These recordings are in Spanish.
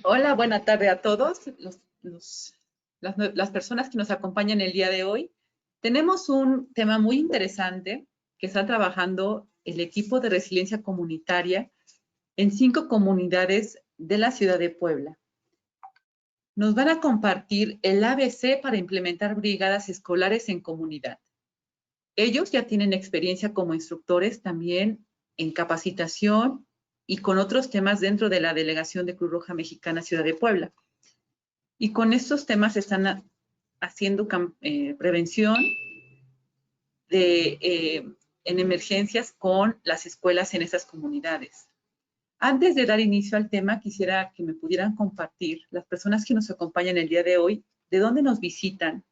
Hola, buena tarde a todos las personas que nos acompañan el día de hoy. Tenemos un tema muy interesante que está trabajando el equipo de resiliencia comunitaria en 5 comunidades de la ciudad de Puebla. Nos van a compartir el ABC para implementar brigadas escolares en comunidad. Ellos ya tienen experiencia como instructores también en capacitación y con otros temas dentro de la Delegación de Cruz Roja Mexicana Ciudad de Puebla. Y con estos temas están haciendo prevención en emergencias con las escuelas en esas comunidades. Antes de dar inicio al tema, quisiera que me pudieran compartir las personas que nos acompañan el día de hoy, de dónde nos visitan,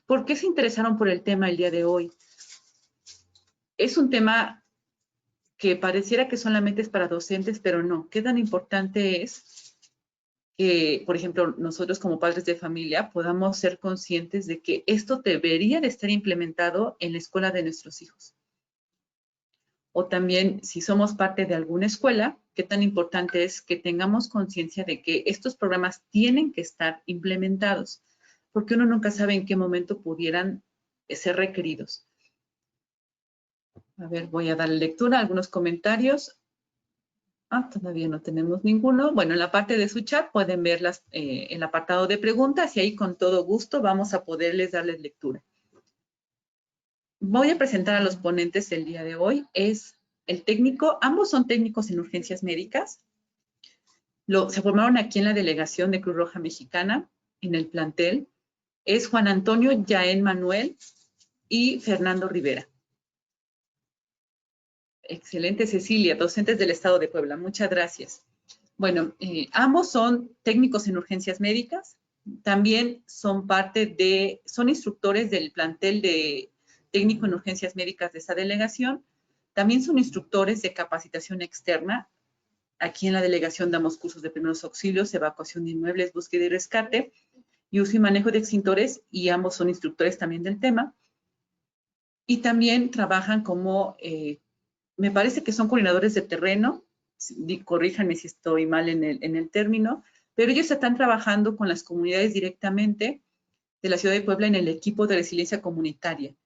por qué se interesaron por el tema el día de hoy. Es un tema que pareciera que solamente es para docentes, pero no. ¿Qué tan importante es que, por ejemplo, nosotros como padres de familia podamos ser conscientes de que esto debería de estar implementado en la escuela de nuestros hijos? O también, si somos parte de alguna escuela, qué tan importante es que tengamos conciencia de que estos programas tienen que estar implementados, porque uno nunca sabe en qué momento pudieran ser requeridos. A ver, voy a darle lectura a algunos comentarios. Todavía no tenemos ninguno. Bueno, en la parte de su chat pueden ver el apartado de preguntas y ahí con todo gusto vamos a poderles darles lectura. Voy a presentar a los ponentes del día de hoy. Es el técnico, ambos son técnicos en urgencias médicas. Se formaron aquí en la delegación de Cruz Roja Mexicana, en el plantel. Es Juan Antonio Yaén Manuel y Fernando Rivera. Excelente, Cecilia, docentes del Estado de Puebla. Muchas gracias. Bueno, ambos son técnicos en urgencias médicas, también son son instructores del plantel de técnico en urgencias médicas de esa delegación, también son instructores de capacitación externa. Aquí en la delegación damos cursos de primeros auxilios, evacuación de inmuebles, búsqueda y rescate, y uso y manejo de extintores, y ambos son instructores también del tema. Y también trabajan como, me parece que son coordinadores de terreno, corríjanme si estoy mal en el término, pero ellos están trabajando con las comunidades directamente de la ciudad de Puebla en el equipo de resiliencia comunitaria.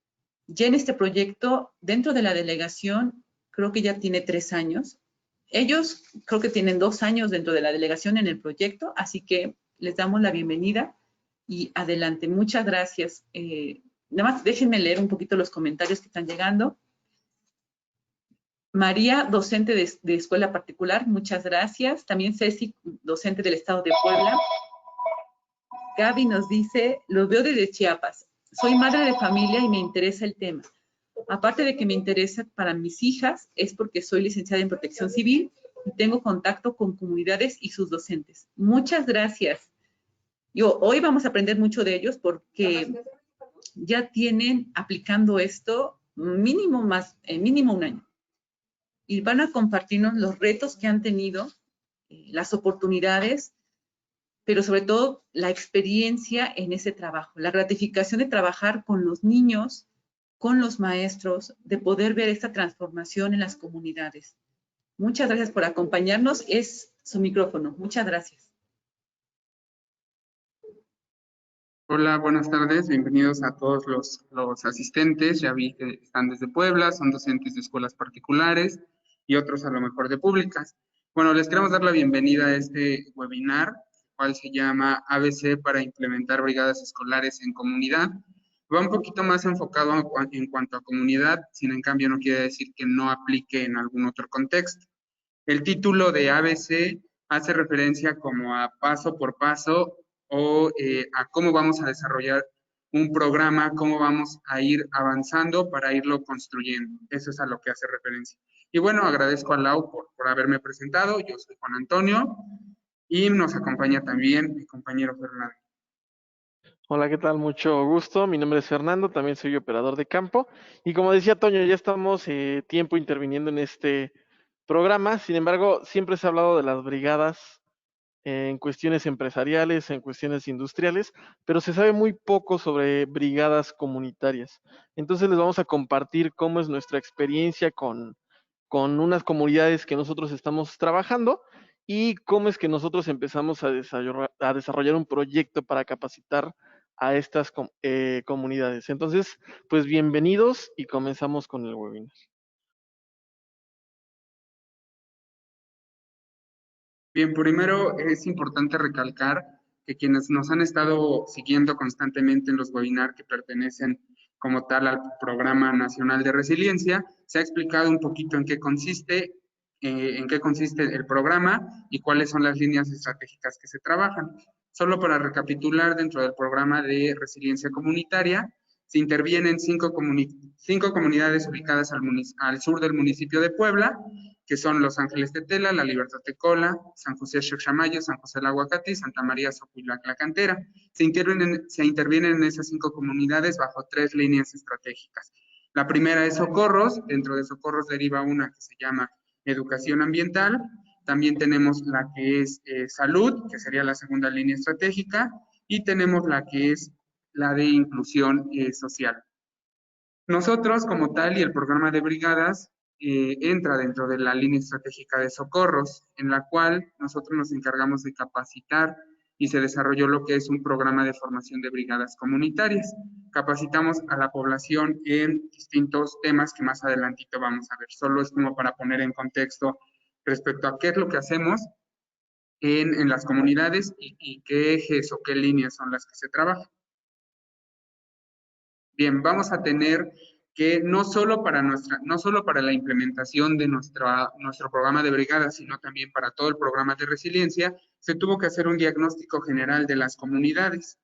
Ya en este proyecto, dentro de la delegación, creo que ya tiene 3 años. Ellos creo que tienen 2 años dentro de la delegación en el proyecto, así que les damos la bienvenida y adelante. Muchas gracias. Nada más déjenme leer un poquito los comentarios que están llegando. María, docente de escuela particular, muchas gracias. También Ceci, docente del Estado de Puebla. Gaby nos dice, los veo desde Chiapas. Soy madre de familia y me interesa el tema. Aparte de que me interesa para mis hijas, es porque soy licenciada en protección civil y tengo contacto con comunidades y sus docentes. Muchas gracias. Hoy vamos a aprender mucho de ellos porque ya tienen aplicando esto mínimo un año. Y van a compartirnos los retos que han tenido, las oportunidades, pero sobre todo la experiencia en ese trabajo, la gratificación de trabajar con los niños, con los maestros, de poder ver esta transformación en las comunidades. Muchas gracias por acompañarnos. Es su micrófono. Muchas gracias. Hola, buenas tardes. Bienvenidos a todos los asistentes. Ya vi que están desde Puebla, son docentes de escuelas particulares y otros a lo mejor de públicas. Bueno, les queremos dar la bienvenida a este webinar, el cual se llama ABC para implementar brigadas escolares en comunidad. Va un poquito más enfocado en cuanto a comunidad, sin en cambio no quiere decir que no aplique en algún otro contexto. El título de ABC hace referencia como a paso por paso o a cómo vamos a desarrollar un programa, cómo vamos a ir avanzando para irlo construyendo. Eso es a lo que hace referencia. Y bueno, agradezco a Lau por haberme presentado. Yo soy Juan Antonio y nos acompaña también mi compañero Fernando. Hola, ¿qué tal? Mucho gusto. Mi nombre es Fernando, también soy operador de campo. Y como decía Toño, ya estamos tiempo interviniendo en este programa. Sin embargo, siempre se ha hablado de las brigadas en cuestiones empresariales, en cuestiones industriales, pero se sabe muy poco sobre brigadas comunitarias. Entonces les vamos a compartir cómo es nuestra experiencia con unas comunidades que nosotros estamos trabajando y cómo es que nosotros empezamos a desarrollar un proyecto para capacitar a estas comunidades. Entonces, pues bienvenidos y comenzamos con el webinar. Bien, primero es importante recalcar que quienes nos han estado siguiendo constantemente en los webinars que pertenecen como tal al Programa Nacional de Resiliencia, se ha explicado un poquito en qué consiste el programa y cuáles son las líneas estratégicas que se trabajan. Solo para recapitular, dentro del programa de resiliencia comunitaria, se intervienen cinco comunidades ubicadas al sur del municipio de Puebla, que son Los Ángeles de Tela, La Libertad de Cola, San José Xochamayo, San José del Aguacate y Santa María Sopilac, La Cantera. Se intervienen en esas cinco comunidades bajo tres líneas estratégicas. La primera es Socorros, dentro de Socorros deriva una que se llama Educación Ambiental. También tenemos la que es Salud, que sería la segunda línea estratégica, y tenemos la que es la de Inclusión Social. Nosotros, como tal, y el programa de brigadas entra dentro de la línea estratégica de socorros, en la cual nosotros nos encargamos de capacitar y se desarrolló lo que es un programa de formación de brigadas comunitarias. Capacitamos a la población en distintos temas que más adelantito vamos a ver. Solo es como para poner en contexto respecto a qué es lo que hacemos en las comunidades y qué ejes o qué líneas son las que se trabajan. Bien, vamos a tener que no solo para la implementación de nuestro programa de brigada, sino también para todo el programa de resiliencia, se tuvo que hacer un diagnóstico general de las comunidades,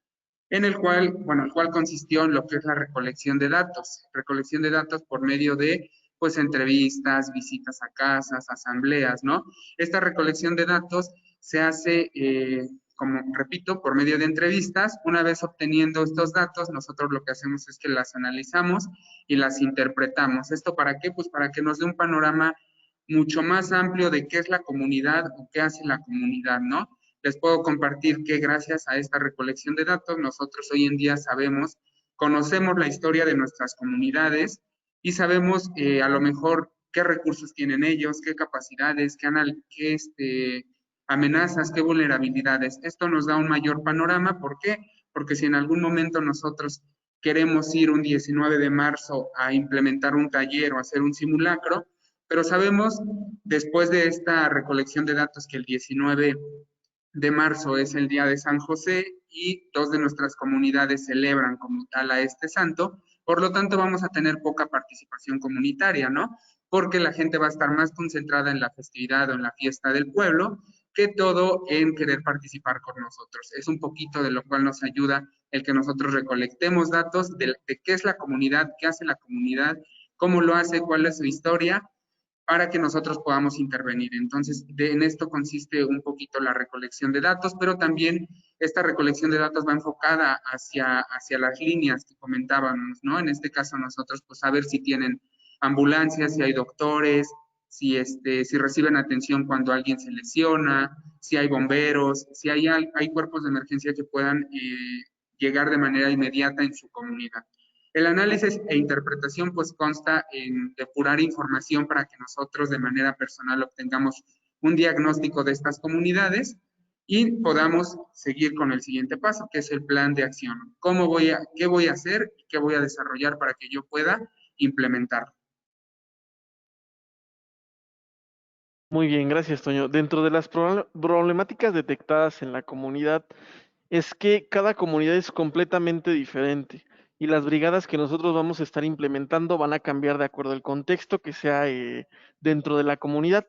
el cual consistió en lo que es la recolección de datos por medio de, pues, entrevistas, visitas a casas, asambleas, ¿no? Esta recolección de datos se hace, como repito, por medio de entrevistas. Una vez obteniendo estos datos, nosotros lo que hacemos es que las analizamos y las interpretamos. ¿Esto para qué? Pues para que nos dé un panorama mucho más amplio de qué es la comunidad o qué hace la comunidad, ¿no? Les puedo compartir que gracias a esta recolección de datos, nosotros hoy en día conocemos la historia de nuestras comunidades y sabemos a lo mejor qué recursos tienen ellos, qué capacidades, qué amenazas, qué vulnerabilidades. Esto nos da un mayor panorama. ¿Por qué? Porque si en algún momento nosotros queremos ir un 19 de marzo a implementar un taller o hacer un simulacro, pero sabemos después de esta recolección de datos que el 19 de marzo es el día de San José y dos de nuestras comunidades celebran como tal a este santo, por lo tanto vamos a tener poca participación comunitaria, ¿no? Porque la gente va a estar más concentrada en la festividad o en la fiesta del pueblo que todo en querer participar con nosotros. Es un poquito de lo cual nos ayuda el que nosotros recolectemos datos de qué es la comunidad, qué hace la comunidad, cómo lo hace, cuál es su historia, para que nosotros podamos intervenir. Entonces, en esto consiste un poquito la recolección de datos, pero también esta recolección de datos va enfocada hacia las líneas que comentábamos, ¿no? En este caso nosotros, pues, saber si tienen ambulancias, si hay doctores, si reciben atención cuando alguien se lesiona, si hay bomberos, si hay cuerpos de emergencia que puedan llegar de manera inmediata en su comunidad. El análisis e interpretación pues consta en depurar información para que nosotros de manera personal obtengamos un diagnóstico de estas comunidades y podamos seguir con el siguiente paso, que es el plan de acción. ¿Qué voy a hacer y qué voy a desarrollar para que yo pueda implementarlo? Muy bien, gracias, Toño. Dentro de las problemáticas detectadas en la comunidad es que cada comunidad es completamente diferente y las brigadas que nosotros vamos a estar implementando van a cambiar de acuerdo al contexto que sea dentro de la comunidad.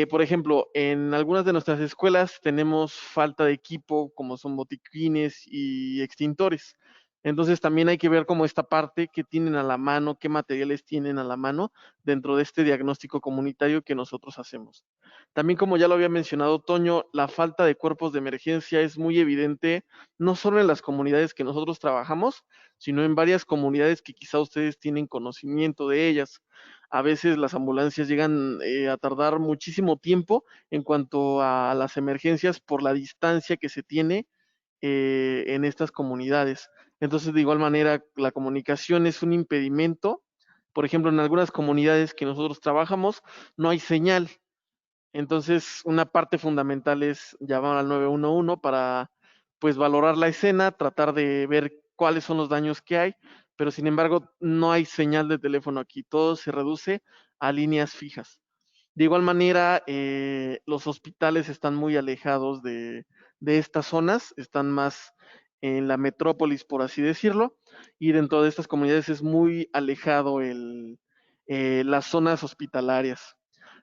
Por ejemplo, en algunas de nuestras escuelas tenemos falta de equipo, como son botiquines y extintores. Entonces también hay que ver cómo esta parte, qué tienen a la mano, qué materiales tienen a la mano dentro de este diagnóstico comunitario que nosotros hacemos. También, como ya lo había mencionado Toño, la falta de cuerpos de emergencia es muy evidente, no solo en las comunidades que nosotros trabajamos, sino en varias comunidades que quizá ustedes tienen conocimiento de ellas. A veces las ambulancias llegan a tardar muchísimo tiempo en cuanto a las emergencias por la distancia que se tiene en estas comunidades. Entonces, de igual manera, la comunicación es un impedimento. Por ejemplo, en algunas comunidades que nosotros trabajamos no hay señal. Entonces, una parte fundamental es llamar al 911 para, pues, valorar la escena, tratar de ver cuáles son los daños que hay, pero sin embargo, no hay señal de teléfono aquí, todo se reduce a líneas fijas. De igual manera, los hospitales están muy alejados de estas zonas, están más en la metrópolis, por así decirlo, y dentro de estas comunidades es muy alejado las zonas hospitalarias.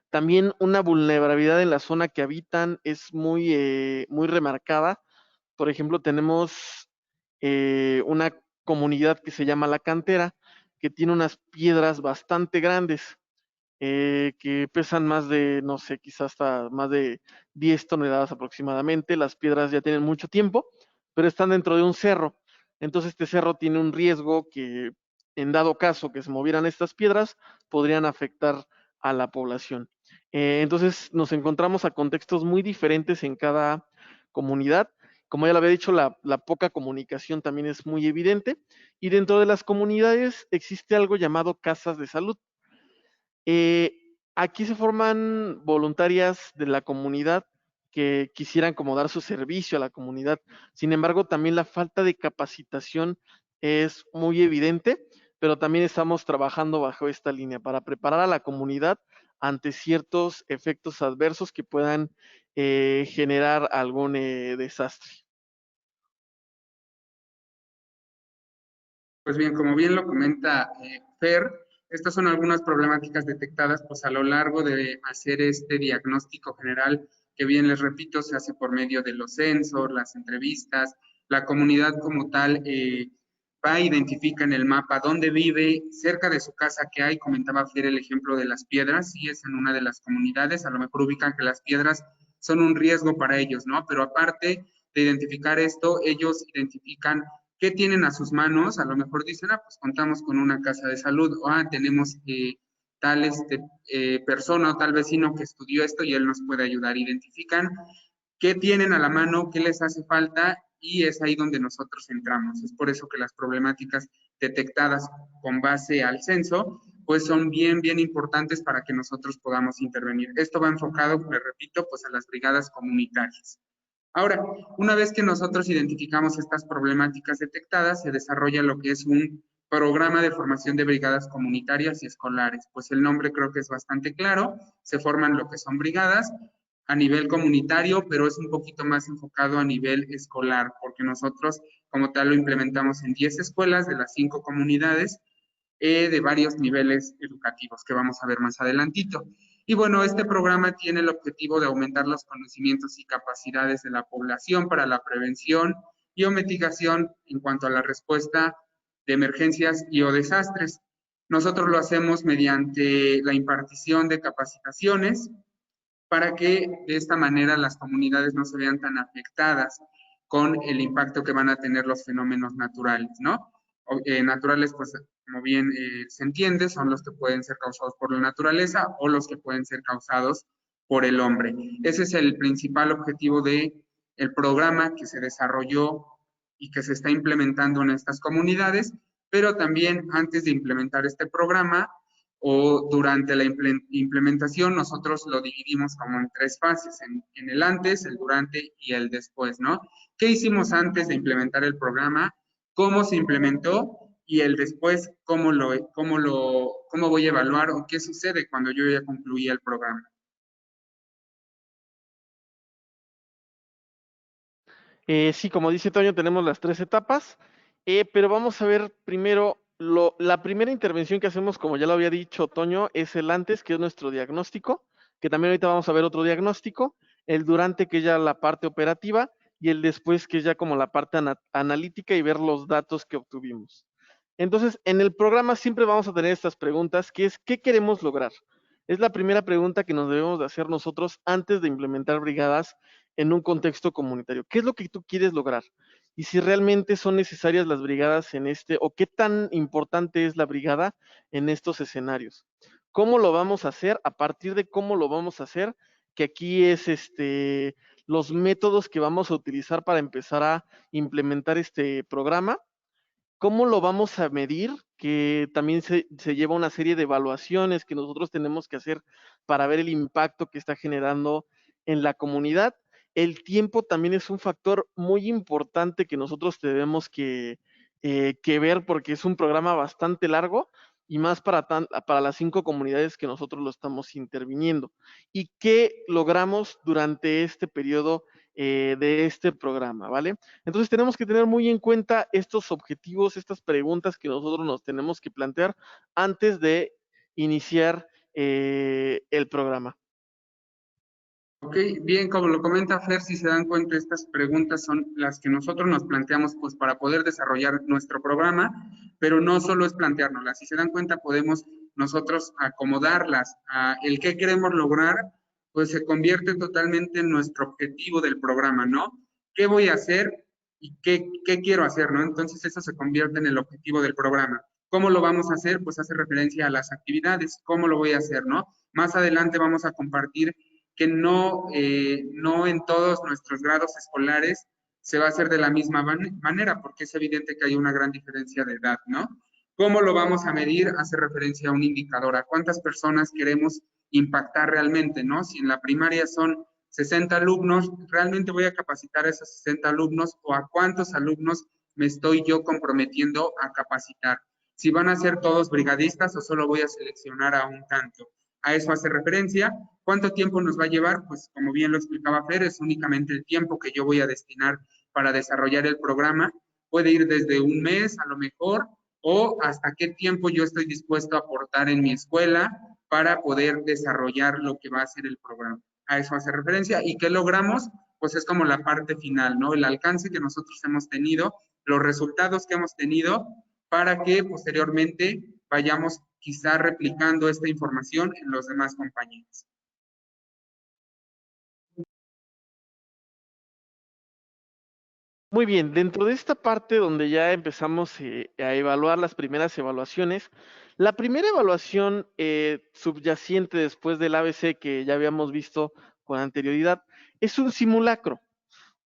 También una vulnerabilidad en la zona que habitan es muy remarcada. Por ejemplo, tenemos una comunidad que se llama La Cantera, que tiene unas piedras bastante grandes, que pesan más de, no sé, quizás hasta más de 10 toneladas aproximadamente. Las piedras ya tienen mucho tiempo, pero están dentro de un cerro. Entonces este cerro tiene un riesgo que, en dado caso que se movieran estas piedras, podrían afectar a la población. Entonces nos encontramos a contextos muy diferentes en cada comunidad. Como ya lo había dicho, la poca comunicación también es muy evidente. Y dentro de las comunidades existe algo llamado casas de salud. Aquí se forman voluntarias de la comunidad que quisieran como dar su servicio a la comunidad. Sin embargo, también la falta de capacitación es muy evidente, pero también estamos trabajando bajo esta línea para preparar a la comunidad ante ciertos efectos adversos que puedan generar algún desastre. Pues bien, como bien lo comenta Fer, estas son algunas problemáticas detectadas pues a lo largo de hacer este diagnóstico general que bien les repito se hace por medio de los censos, las entrevistas, la comunidad como tal va, identifica en el mapa dónde vive, cerca de su casa que hay, comentaba Fer el ejemplo de las piedras, sí es en una de las comunidades, a lo mejor ubican que las piedras son un riesgo para ellos, ¿no? Pero aparte de identificar esto, ellos identifican qué tienen a sus manos, a lo mejor dicen, ah, pues contamos con una casa de salud, o ah, tenemos tal persona o tal vecino que estudió esto y él nos puede ayudar. Identifican qué tienen a la mano, qué les hace falta y es ahí donde nosotros entramos. Es por eso que las problemáticas detectadas con base al censo, pues son bien, bien importantes para que nosotros podamos intervenir. Esto va enfocado, le repito, pues a las brigadas comunitarias. Ahora, una vez que nosotros identificamos estas problemáticas detectadas, se desarrolla lo que es un programa de formación de brigadas comunitarias y escolares. Pues el nombre creo que es bastante claro, se forman lo que son brigadas a nivel comunitario, pero es un poquito más enfocado a nivel escolar, porque nosotros como tal lo implementamos en 10 escuelas de las 5 comunidades de varios niveles educativos que vamos a ver más adelantito. Y bueno, este programa tiene el objetivo de aumentar los conocimientos y capacidades de la población para la prevención y o mitigación en cuanto a la respuesta de emergencias y o desastres. Nosotros lo hacemos mediante la impartición de capacitaciones para que de esta manera las comunidades no se vean tan afectadas con el impacto que van a tener los fenómenos naturales, ¿no? Naturales, pues como bien se entiende, son los que pueden ser causados por la naturaleza o los que pueden ser causados por el hombre. Ese es el principal objetivo de el programa que se desarrolló y que se está implementando en estas comunidades, pero también antes de implementar este programa o durante la implementación nosotros lo dividimos como en 3 fases, en el antes, el durante y el después, ¿no? ¿Qué hicimos antes de implementar el programa? ¿Cómo se implementó? Y el después, ¿cómo voy a evaluar o qué sucede cuando yo ya concluí el programa? Sí, como dice Toño, tenemos las 3 etapas, pero vamos a ver primero, la primera intervención que hacemos, como ya lo había dicho Toño, es el antes, que es nuestro diagnóstico, que también ahorita vamos a ver otro diagnóstico, el durante, que es ya la parte operativa, y el después, que es ya como la parte analítica y ver los datos que obtuvimos. Entonces, en el programa siempre vamos a tener estas preguntas, que es, ¿qué queremos lograr? Es la primera pregunta que nos debemos de hacer nosotros antes de implementar brigadas en un contexto comunitario. ¿Qué es lo que tú quieres lograr? Y si realmente son necesarias las brigadas en o qué tan importante es la brigada en estos escenarios. ¿Cómo lo vamos a hacer? A partir de cómo lo vamos a hacer, que aquí es los métodos que vamos a utilizar para empezar a implementar este programa. ¿Cómo lo vamos a medir? que también se lleva una serie de evaluaciones que nosotros tenemos que hacer para ver el impacto que está generando en la comunidad. El tiempo también es un factor muy importante que nosotros tenemos que ver porque es un programa bastante largo y más para las 5 comunidades que nosotros lo estamos interviniendo. ¿Y qué logramos durante este periodo de este programa, ¿vale? Entonces tenemos que tener muy en cuenta estos objetivos, estas preguntas que nosotros nos tenemos que plantear antes de iniciar el programa. Ok, bien, como lo comenta Fer, si se dan cuenta, estas preguntas son las que nosotros nos planteamos pues para poder desarrollar nuestro programa, pero no solo es planteárnoslas, si se dan cuenta podemos nosotros acomodarlas a el que queremos lograr, pues se convierte totalmente en nuestro objetivo del programa, ¿no? ¿Qué voy a hacer y qué quiero hacer, ¿no? Entonces eso se convierte en el objetivo del programa. ¿Cómo lo vamos a hacer? Pues hace referencia a las actividades, ¿cómo lo voy a hacer, ¿no? Más adelante vamos a compartir que no en todos nuestros grados escolares se va a hacer de la misma manera, porque es evidente que hay una gran diferencia de edad, ¿no? ¿Cómo lo vamos a medir? Hace referencia a un indicador, a cuántas personas queremos impactar realmente, ¿no? Si en la primaria son 60 alumnos, ¿realmente voy a capacitar a esos 60 alumnos o a cuántos alumnos me estoy yo comprometiendo a capacitar? Si van a ser todos brigadistas o solo voy a seleccionar a un tanto. A eso hace referencia. ¿Cuánto tiempo nos va a llevar? Pues como bien lo explicaba Fer, es únicamente el tiempo que yo voy a destinar para desarrollar el programa. Puede ir desde un mes a lo mejor o hasta qué tiempo yo estoy dispuesto a aportar en mi escuela para poder desarrollar lo que va a ser el programa. A eso hace referencia. ¿Y qué logramos? Pues es como la parte final, ¿no? El alcance que nosotros hemos tenido, los resultados que hemos tenido para que posteriormente vayamos quizá replicando esta información en los demás compañeros. Muy bien, dentro de esta parte donde ya empezamos a evaluar las primeras evaluaciones, la primera evaluación subyacente después del ABC que ya habíamos visto con anterioridad es un simulacro.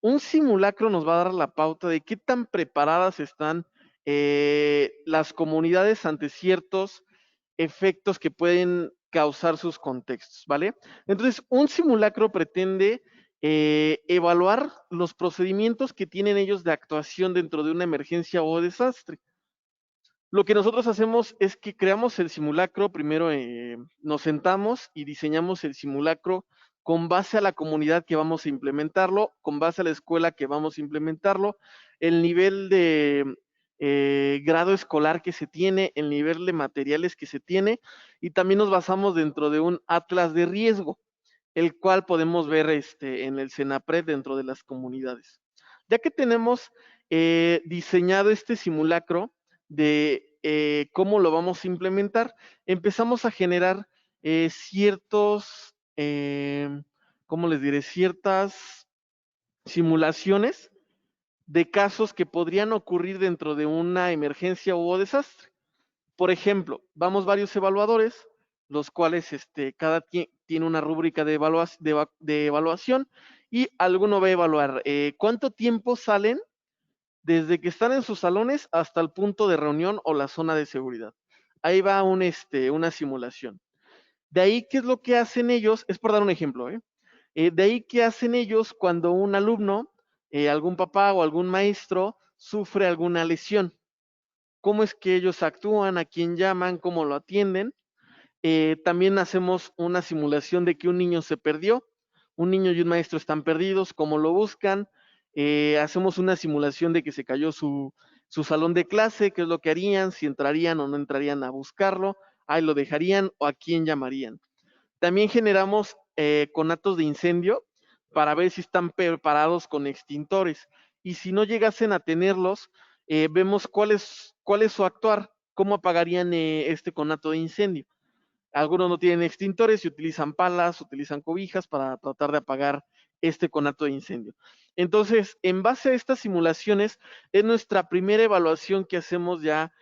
Un simulacro nos va a dar la pauta de qué tan preparadas están las comunidades ante ciertos efectos que pueden causar sus contextos, ¿vale? Entonces, un simulacro pretende evaluar los procedimientos que tienen ellos de actuación dentro de una emergencia o desastre. Lo que nosotros hacemos es que creamos el simulacro, primero nos sentamos y diseñamos el simulacro con base a la comunidad que vamos a implementarlo, con base a la escuela que vamos a implementarlo, el nivel de grado escolar que se tiene, el nivel de materiales que se tiene, y también nos basamos dentro de un atlas de riesgo, el cual podemos ver en el CENAPRED dentro de las comunidades. Ya que tenemos diseñado este simulacro de cómo lo vamos a implementar, empezamos a generar ciertos, ¿cómo les diré? Ciertas simulaciones de casos que podrían ocurrir dentro de una emergencia o desastre. Por ejemplo, vamos varios evaluadores, los cuales cada tiene una rúbrica de evaluación y alguno va a evaluar cuánto tiempo salen desde que están en sus salones hasta el punto de reunión o la zona de seguridad. Ahí va una simulación. De ahí, ¿qué es lo que hacen ellos? Es por dar un ejemplo, ¿eh? De ahí, ¿qué hacen ellos cuando un alumno, algún papá o algún maestro sufre alguna lesión? ¿Cómo es que ellos actúan? ¿A quién llaman? ¿Cómo lo atienden? También hacemos una simulación de que un niño se perdió, un niño y un maestro están perdidos, ¿cómo lo buscan? Hacemos una simulación de que se cayó su salón de clase, qué es lo que harían, si entrarían o no entrarían a buscarlo, ahí lo dejarían o a quién llamarían. También generamos conatos de incendio para ver si están preparados con extintores y si no llegasen a tenerlos, vemos cuál es su actuar, cómo apagarían este conato de incendio. Algunos no tienen extintores y utilizan palas, utilizan cobijas para tratar de apagar este conato de incendio. Entonces, en base a estas simulaciones, es nuestra primera evaluación que hacemos ya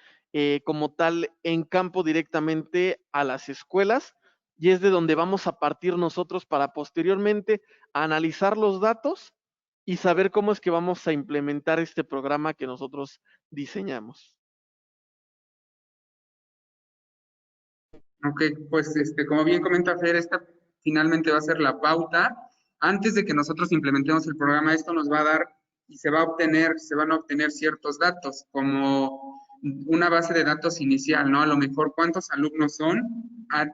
como tal en campo directamente a las escuelas y es de donde vamos a partir nosotros para posteriormente analizar los datos y saber cómo es que vamos a implementar este programa que nosotros diseñamos. Ok, pues como bien comenta Fer, esta finalmente va a ser la pauta. Antes de que nosotros implementemos el programa, esto nos va a dar y se van a obtener ciertos datos, como una base de datos inicial, ¿no? A lo mejor cuántos alumnos son,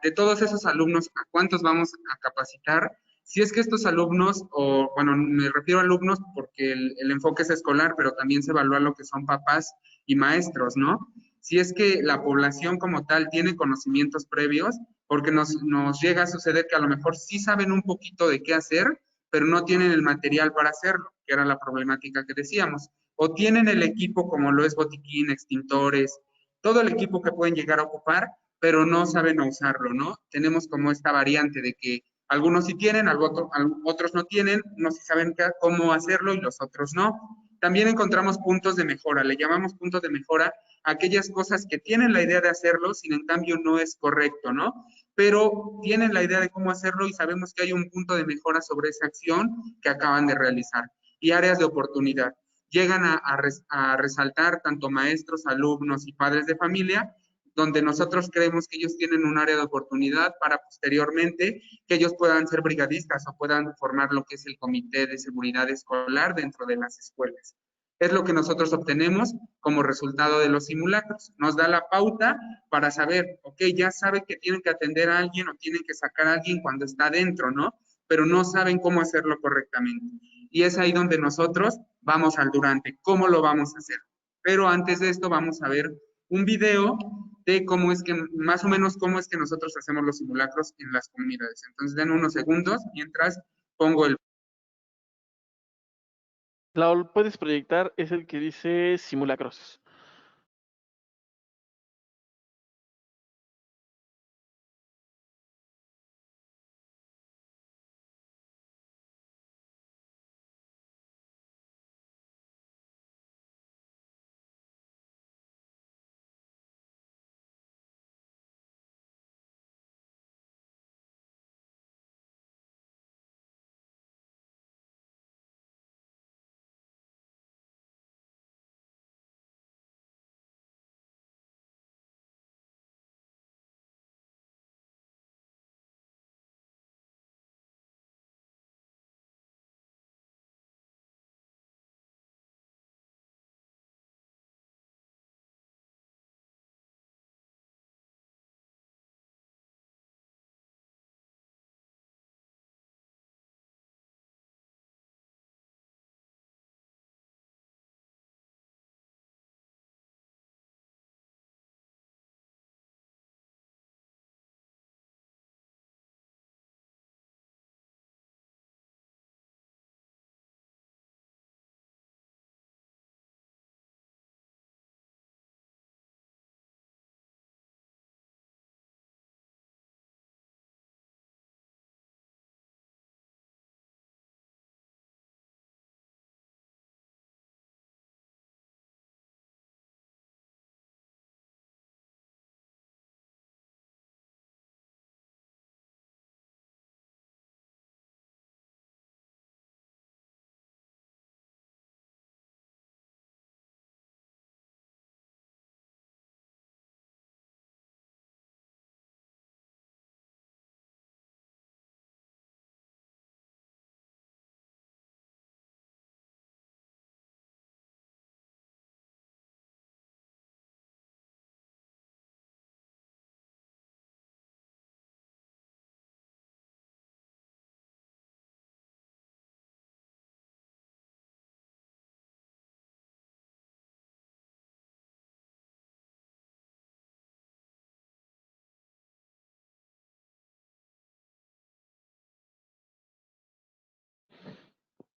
de todos esos alumnos, a cuántos vamos a capacitar. Si es que estos alumnos, o bueno, me refiero a alumnos porque el enfoque es escolar, pero también se evalúa lo que son papás y maestros, ¿no? Si es que la población como tal tiene conocimientos previos, porque nos llega a suceder que a lo mejor sí saben un poquito de qué hacer, pero no tienen el material para hacerlo, que era la problemática que decíamos. O tienen el equipo como lo es botiquín, extintores, todo el equipo que pueden llegar a ocupar, pero no saben usarlo, ¿no? Tenemos como esta variante de que algunos sí tienen, otros no tienen, no sí saben cómo hacerlo y los otros no. También encontramos puntos de mejora, le llamamos puntos de mejora a aquellas cosas que tienen la idea de hacerlo, sin en cambio no es correcto, ¿no? Pero tienen la idea de cómo hacerlo y sabemos que hay un punto de mejora sobre esa acción que acaban de realizar. Y áreas de oportunidad. Llegan a resaltar tanto maestros, alumnos y padres de familia, donde nosotros creemos que ellos tienen un área de oportunidad para posteriormente que ellos puedan ser brigadistas o puedan formar lo que es el comité de seguridad escolar dentro de las escuelas. Es lo que nosotros obtenemos como resultado de los simulacros. Nos da la pauta para saber, ok, ya sabe que tienen que atender a alguien o tienen que sacar a alguien cuando está dentro, ¿no? Pero no saben cómo hacerlo correctamente. Y es ahí donde nosotros vamos al durante, cómo lo vamos a hacer. Pero antes de esto vamos a ver un video de cómo es que, más o menos cómo es que nosotros hacemos los simulacros en las comunidades. Entonces, den unos segundos mientras pongo el... La puedes proyectar, es el que dice simulacros.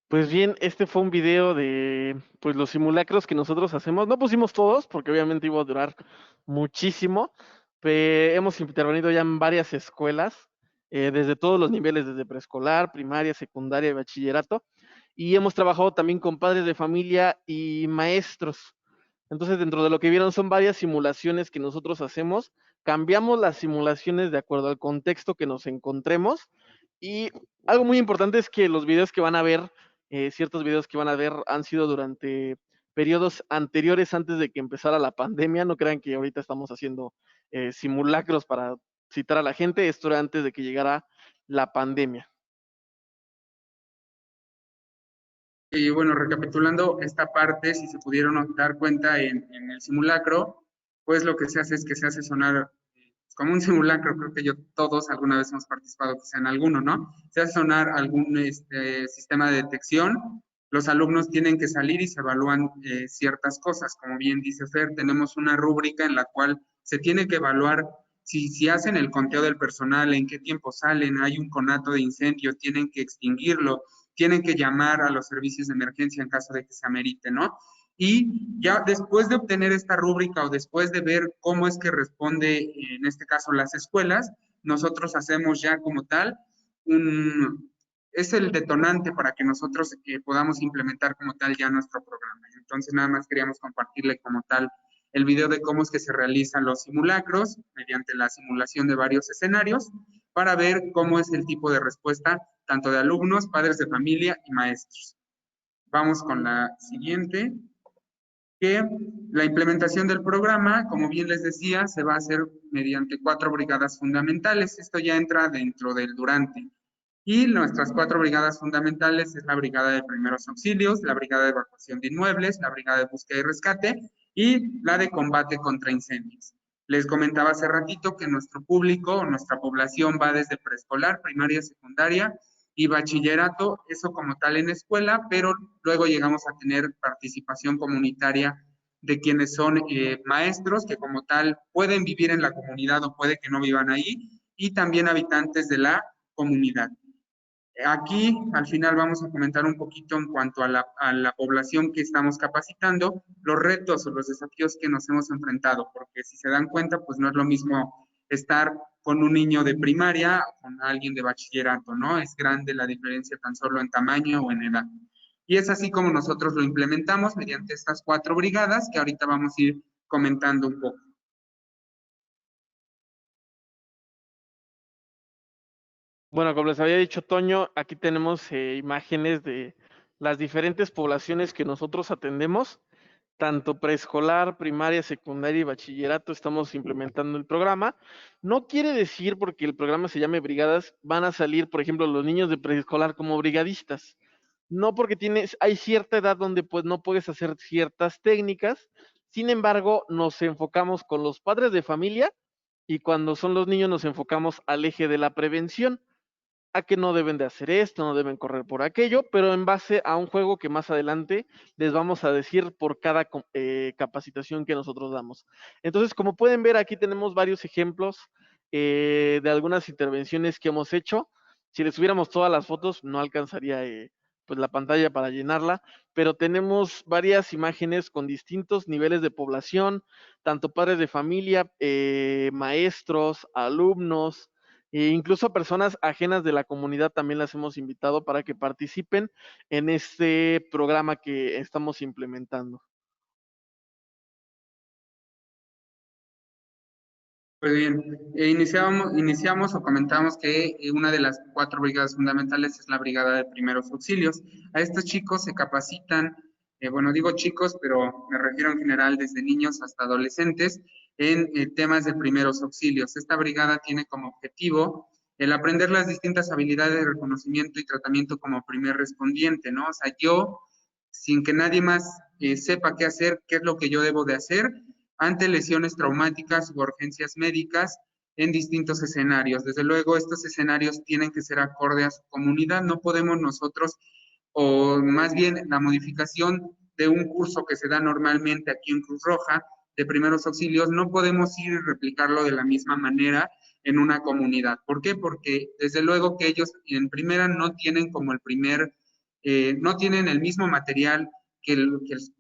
Pues bien, este fue un video de pues los simulacros que nosotros hacemos. No pusimos todos, porque obviamente iba a durar muchísimo, pero hemos intervenido ya en varias escuelas, desde todos los niveles, desde preescolar, primaria, secundaria y bachillerato, y hemos trabajado también con padres de familia y maestros. Entonces, dentro de lo que vieron son varias simulaciones que nosotros hacemos. Cambiamos las simulaciones de acuerdo al contexto que nos encontremos. Y algo muy importante es que los videos que van a ver, ciertos videos que van a ver han sido durante periodos anteriores antes de que empezara la pandemia. No crean que ahorita estamos haciendo simulacros para citar a la gente. Esto era antes de que llegara la pandemia. Y bueno, recapitulando esta parte, si se pudieron dar cuenta en el simulacro, pues lo que se hace es que se hace sonar como un simulacro. Creo que todos alguna vez hemos participado quizá en alguno, ¿no? Se hace sonar algún sistema de detección. Los alumnos tienen que salir y se evalúan ciertas cosas. Como bien dice Fer, tenemos una rúbrica en la cual se tiene que evaluar si hacen el conteo del personal, en qué tiempo salen, hay un conato de incendio, tienen que extinguirlo, tienen que llamar a los servicios de emergencia en caso de que se amerite, ¿no? Y ya después de obtener esta rúbrica o después de ver cómo es que responde, en este caso, las escuelas, nosotros hacemos ya como tal es el detonante para que nosotros podamos implementar como tal ya nuestro programa. Entonces, nada más queríamos compartirle como tal el video de cómo es que se realizan los simulacros mediante la simulación de varios escenarios para ver cómo es el tipo de respuesta tanto de alumnos, padres de familia y maestros. Vamos con la siguiente, que la implementación del programa, como bien les decía, se va a hacer mediante 4 brigadas fundamentales. Esto ya entra dentro del durante. Y nuestras 4 brigadas fundamentales es la brigada de primeros auxilios, la brigada de evacuación de inmuebles, la brigada de búsqueda y rescate y la de combate contra incendios. Les comentaba hace ratito que nuestro público, nuestra población va desde preescolar, primaria, secundaria y bachillerato, eso como tal en escuela, pero luego llegamos a tener participación comunitaria de quienes son maestros que como tal pueden vivir en la comunidad o puede que no vivan ahí, y también habitantes de la comunidad. Aquí, al final, vamos a comentar un poquito en cuanto a la población que estamos capacitando, los retos o los desafíos que nos hemos enfrentado, porque si se dan cuenta, pues no es lo mismo estar con un niño de primaria o con alguien de bachillerato, ¿no? Es grande la diferencia tan solo en tamaño o en edad. Y es así como nosotros lo implementamos mediante estas 4 brigadas que ahorita vamos a ir comentando un poco. Bueno, como les había dicho Toño, aquí tenemos imágenes de las diferentes poblaciones que nosotros atendemos, tanto preescolar, primaria, secundaria y bachillerato. Estamos implementando el programa. No quiere decir, porque el programa se llame brigadas, van a salir, por ejemplo, los niños de preescolar como brigadistas. No, porque hay cierta edad donde pues no puedes hacer ciertas técnicas. Sin embargo, nos enfocamos con los padres de familia, y cuando son los niños nos enfocamos al eje de la prevención, a que no deben de hacer esto, no deben correr por aquello, pero en base a un juego que más adelante les vamos a decir por cada capacitación que nosotros damos. Entonces, como pueden ver, aquí tenemos varios ejemplos de algunas intervenciones que hemos hecho. Si les subiéramos todas las fotos, no alcanzaría pues la pantalla para llenarla, pero tenemos varias imágenes con distintos niveles de población, tanto padres de familia, maestros, alumnos, e incluso personas ajenas de la comunidad también las hemos invitado para que participen en este programa que estamos implementando. Pues bien, iniciamos o comentamos que una de las 4 brigadas fundamentales es la brigada de primeros auxilios. A estos chicos se capacitan, bueno, digo chicos, pero me refiero en general desde niños hasta adolescentes, en temas de primeros auxilios. Esta brigada tiene como objetivo el aprender las distintas habilidades de reconocimiento y tratamiento como primer respondiente, ¿no? O sea, yo, sin que nadie más sepa qué hacer, qué es lo que yo debo de hacer, ante lesiones traumáticas u urgencias médicas en distintos escenarios. Desde luego, estos escenarios tienen que ser acorde a su comunidad. No podemos nosotros, o más bien la modificación de un curso que se da normalmente aquí en Cruz Roja, de primeros auxilios, no podemos ir y replicarlo de la misma manera en una comunidad. ¿Por qué? Porque desde luego que ellos en primera no tienen como no tienen el mismo material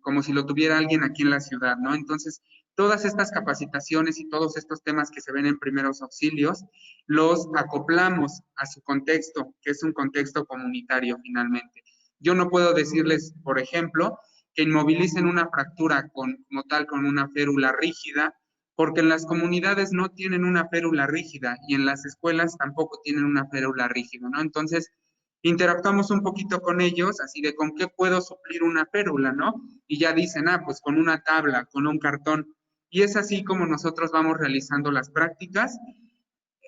como si lo tuviera alguien aquí en la ciudad, ¿no? Entonces, todas estas capacitaciones y todos estos temas que se ven en primeros auxilios, los acoplamos a su contexto, que es un contexto comunitario finalmente. Yo no puedo decirles, por ejemplo, que inmovilicen una fractura como tal con una férula rígida, porque en las comunidades no tienen una férula rígida y en las escuelas tampoco tienen una férula rígida, ¿no? Entonces, interactuamos un poquito con ellos, así de con qué puedo suplir una férula, ¿no? Y ya dicen, pues con una tabla, con un cartón. Y es así como nosotros vamos realizando las prácticas.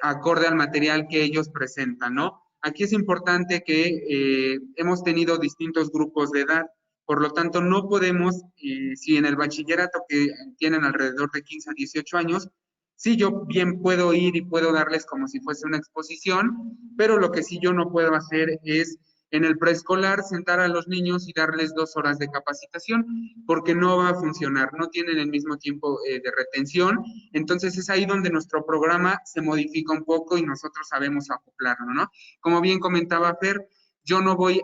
acorde al material que ellos presentan, ¿no? Aquí es importante que hemos tenido distintos grupos de edad, por lo tanto no podemos, si en el bachillerato que tienen alrededor de 15 a 18 años, sí yo bien puedo ir y puedo darles como si fuese una exposición, pero lo que sí yo no puedo hacer es en el preescolar sentar a los niños y darles 2 horas de capacitación, porque no va a funcionar, no tienen el mismo tiempo de retención. Entonces es ahí donde nuestro programa se modifica un poco y nosotros sabemos acoplarlo, ¿no? Como bien comentaba Fer, yo no voy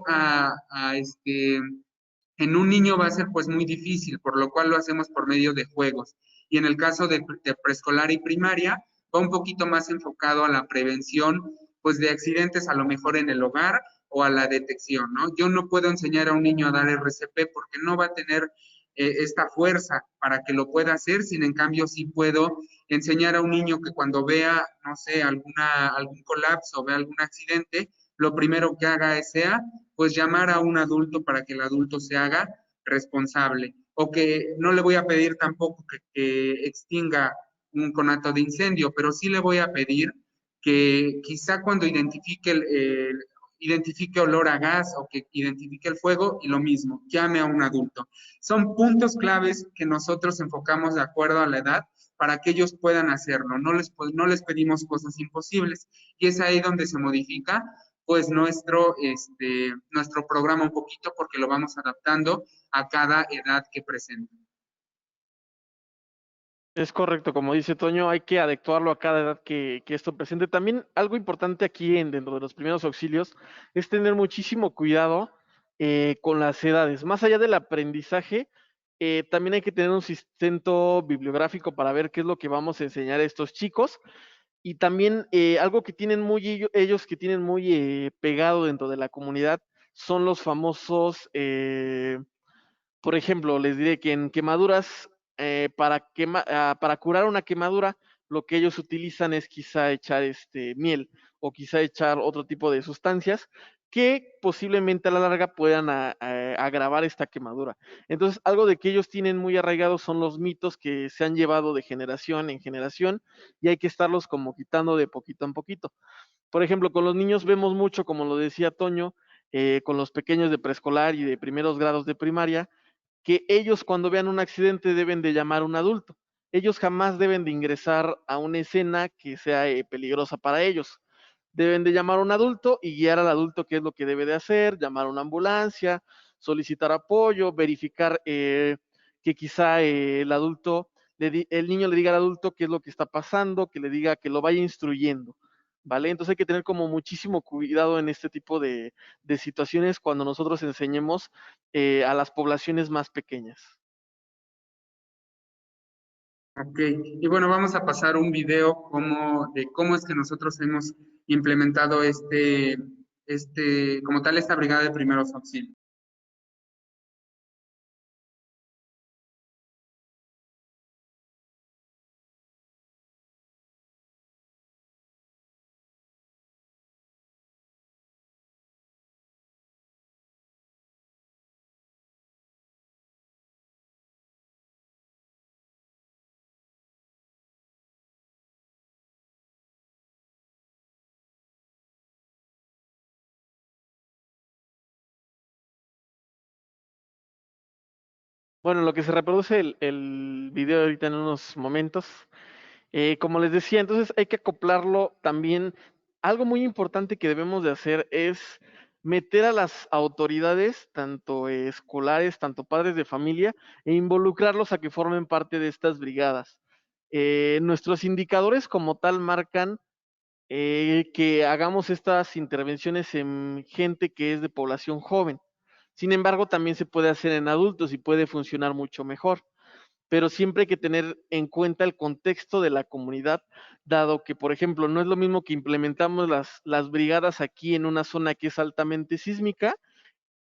en un niño va a ser pues muy difícil, por lo cual lo hacemos por medio de juegos. Y en el caso de preescolar y primaria, va un poquito más enfocado a la prevención pues de accidentes a lo mejor en el hogar o a la detección, ¿no? Yo no puedo enseñar a un niño a dar RCP porque no va a tener esta fuerza para que lo pueda hacer, sin en cambio sí puedo enseñar a un niño que cuando vea, no sé, algún colapso, vea algún accidente, lo primero que haga sea pues llamar a un adulto para que el adulto se haga responsable. O que no le voy a pedir tampoco que extinga un conato de incendio, pero sí le voy a pedir que quizá cuando identifique olor a gas o que identifique el fuego y lo mismo, llame a un adulto. Son puntos claves que nosotros enfocamos de acuerdo a la edad para que ellos puedan hacerlo. No les pedimos cosas imposibles y es ahí donde se modifica pues nuestro programa un poquito porque lo vamos adaptando a cada edad que presenta. Es correcto, como dice Toño, hay que adecuarlo a cada edad que esto presente. También algo importante aquí dentro de los primeros auxilios es tener muchísimo cuidado con las edades. Más allá del aprendizaje, también hay que tener un sustento bibliográfico para ver qué es lo que vamos a enseñar a estos chicos. Y también algo que tienen ellos que tienen muy pegado dentro de la comunidad son los famosos por ejemplo, les diré que en quemaduras, para curar una quemadura, lo que ellos utilizan es quizá echar miel o quizá echar otro tipo de sustancias que posiblemente a la larga puedan agravar esta quemadura. Entonces, algo de que ellos tienen muy arraigados son los mitos que se han llevado de generación en generación y hay que estarlos como quitando de poquito en poquito. Por ejemplo, con los niños vemos mucho, como lo decía Toño, con los pequeños de preescolar y de primeros grados de primaria, que ellos cuando vean un accidente deben de llamar a un adulto. Ellos jamás deben de ingresar a una escena que sea peligrosa para ellos. Deben de llamar a un adulto y guiar al adulto qué es lo que debe de hacer, llamar a una ambulancia, solicitar apoyo, verificar que quizá el niño le diga al adulto qué es lo que está pasando, que le diga que lo vaya instruyendo. ¿Vale? Entonces hay que tener como muchísimo cuidado en este tipo de situaciones cuando nosotros enseñemos a las poblaciones más pequeñas. Ok, y bueno, vamos a pasar un video de cómo es que nosotros hemos implementado como tal, esta brigada de primeros auxilios. Bueno, lo que se reproduce el video ahorita en unos momentos, como les decía, entonces hay que acoplarlo también. Algo muy importante que debemos de hacer es meter a las autoridades, tanto escolares, tanto padres de familia, e involucrarlos a que formen parte de estas brigadas. Nuestros indicadores como tal marcan que hagamos estas intervenciones en gente que es de población joven. Sin embargo, también se puede hacer en adultos y puede funcionar mucho mejor, pero siempre hay que tener en cuenta el contexto de la comunidad, dado que, por ejemplo, no es lo mismo que implementamos las brigadas aquí en una zona que es altamente sísmica,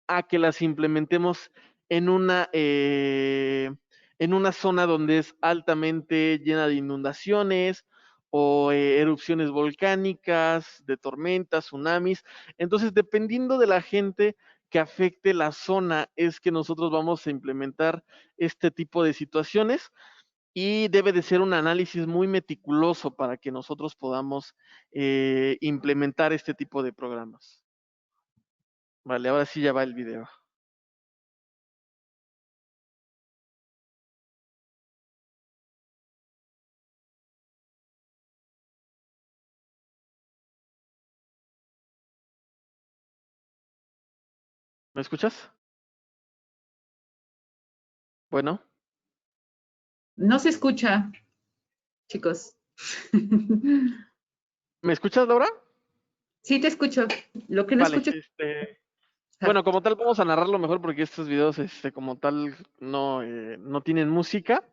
a que las implementemos en en una zona donde es altamente llena de inundaciones o erupciones volcánicas, de tormentas, tsunamis. Entonces, dependiendo de la gente que afecte la zona, es que nosotros vamos a implementar este tipo de situaciones. y debe de ser un análisis muy meticuloso para que nosotros podamos implementar este tipo de programas. Vale, ahora sí ya va el video. ¿Me escuchas? Bueno, No se escucha, chicos. ¿me escuchas, Laura? Sí te escucho. Lo que no Vale, escucho es... bueno, como tal vamos a narrarlo mejor porque estos videos, como tal, no tienen música.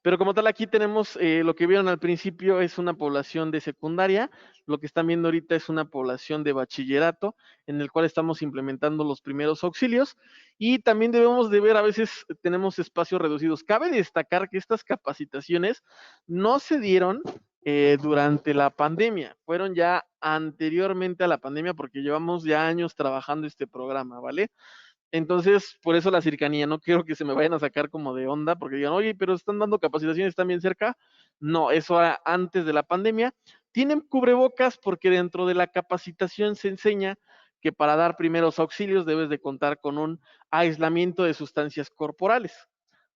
Pero como tal, aquí tenemos lo que vieron al principio es una población de secundaria, lo que están viendo ahorita es una población de bachillerato, en el cual estamos implementando los primeros auxilios y también debemos de ver, a veces tenemos espacios reducidos. Cabe destacar que estas capacitaciones no se dieron durante la pandemia, fueron ya anteriormente a la pandemia porque llevamos ya años trabajando este programa, ¿vale? Entonces, por eso la cercanía, no quiero que se me vayan a sacar como de onda, porque digan, oye, pero están dando capacitaciones, están bien cerca. No, eso era antes de la pandemia. Tienen cubrebocas porque dentro de la capacitación se enseña que para dar primeros auxilios debes de contar con un aislamiento de sustancias corporales.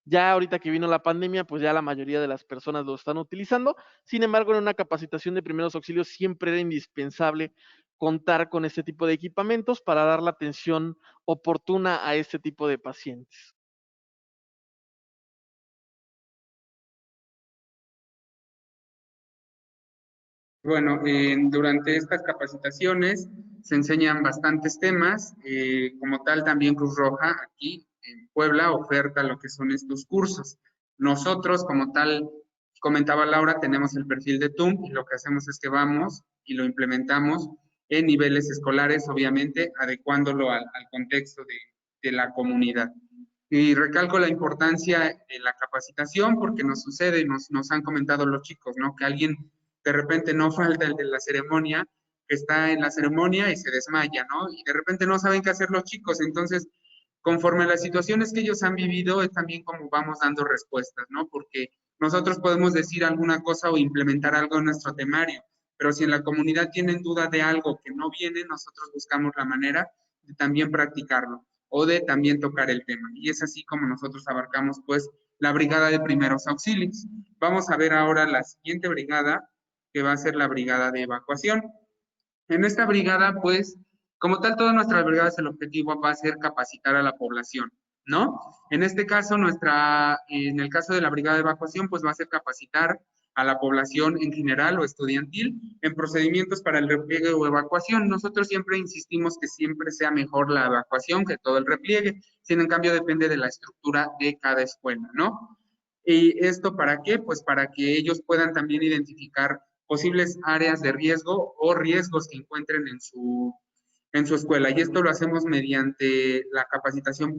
Ya ahorita que vino la pandemia, pues ya la mayoría de las personas lo están utilizando. Sin embargo, en una capacitación de primeros auxilios siempre era indispensable contar con este tipo de equipamientos para dar la atención oportuna a este tipo de pacientes. Bueno, durante estas capacitaciones se enseñan bastantes temas. Como tal, también Cruz Roja aquí en Puebla oferta lo que son estos cursos. Nosotros, como tal, comentaba Laura, tenemos el perfil de TUM y lo que hacemos es que vamos y lo implementamos en niveles escolares, obviamente, adecuándolo al contexto de la comunidad. Y recalco la importancia de la capacitación porque nos sucede, nos han comentado los chicos, ¿no? Que alguien de repente no falta el de la ceremonia, que está en la ceremonia y se desmaya, ¿no? Y de repente no saben qué hacer los chicos. Entonces, conforme a las situaciones que ellos han vivido, es también como vamos dando respuestas, ¿no? Porque nosotros podemos decir alguna cosa o implementar algo en nuestro temario, pero si en la comunidad tienen duda de algo que no viene, nosotros buscamos la manera de también practicarlo o de también tocar el tema. Y es así como nosotros abarcamos, pues, la brigada de primeros auxilios. Vamos a ver ahora la siguiente brigada, que va a ser la brigada de evacuación. En esta brigada, pues, como tal, todas nuestras brigadas, el objetivo va a ser capacitar a la población, ¿no? En este caso, en el caso de la brigada de evacuación, pues va a ser capacitar a la población en general o estudiantil en procedimientos para el repliegue o evacuación. Nosotros siempre insistimos que siempre sea mejor la evacuación que todo el repliegue, sin en cambio depende de la estructura de cada escuela, ¿no? ¿Y esto para qué? Pues para que ellos puedan también identificar posibles áreas de riesgo o riesgos que encuentren en su escuela. Y esto lo hacemos mediante la capacitación.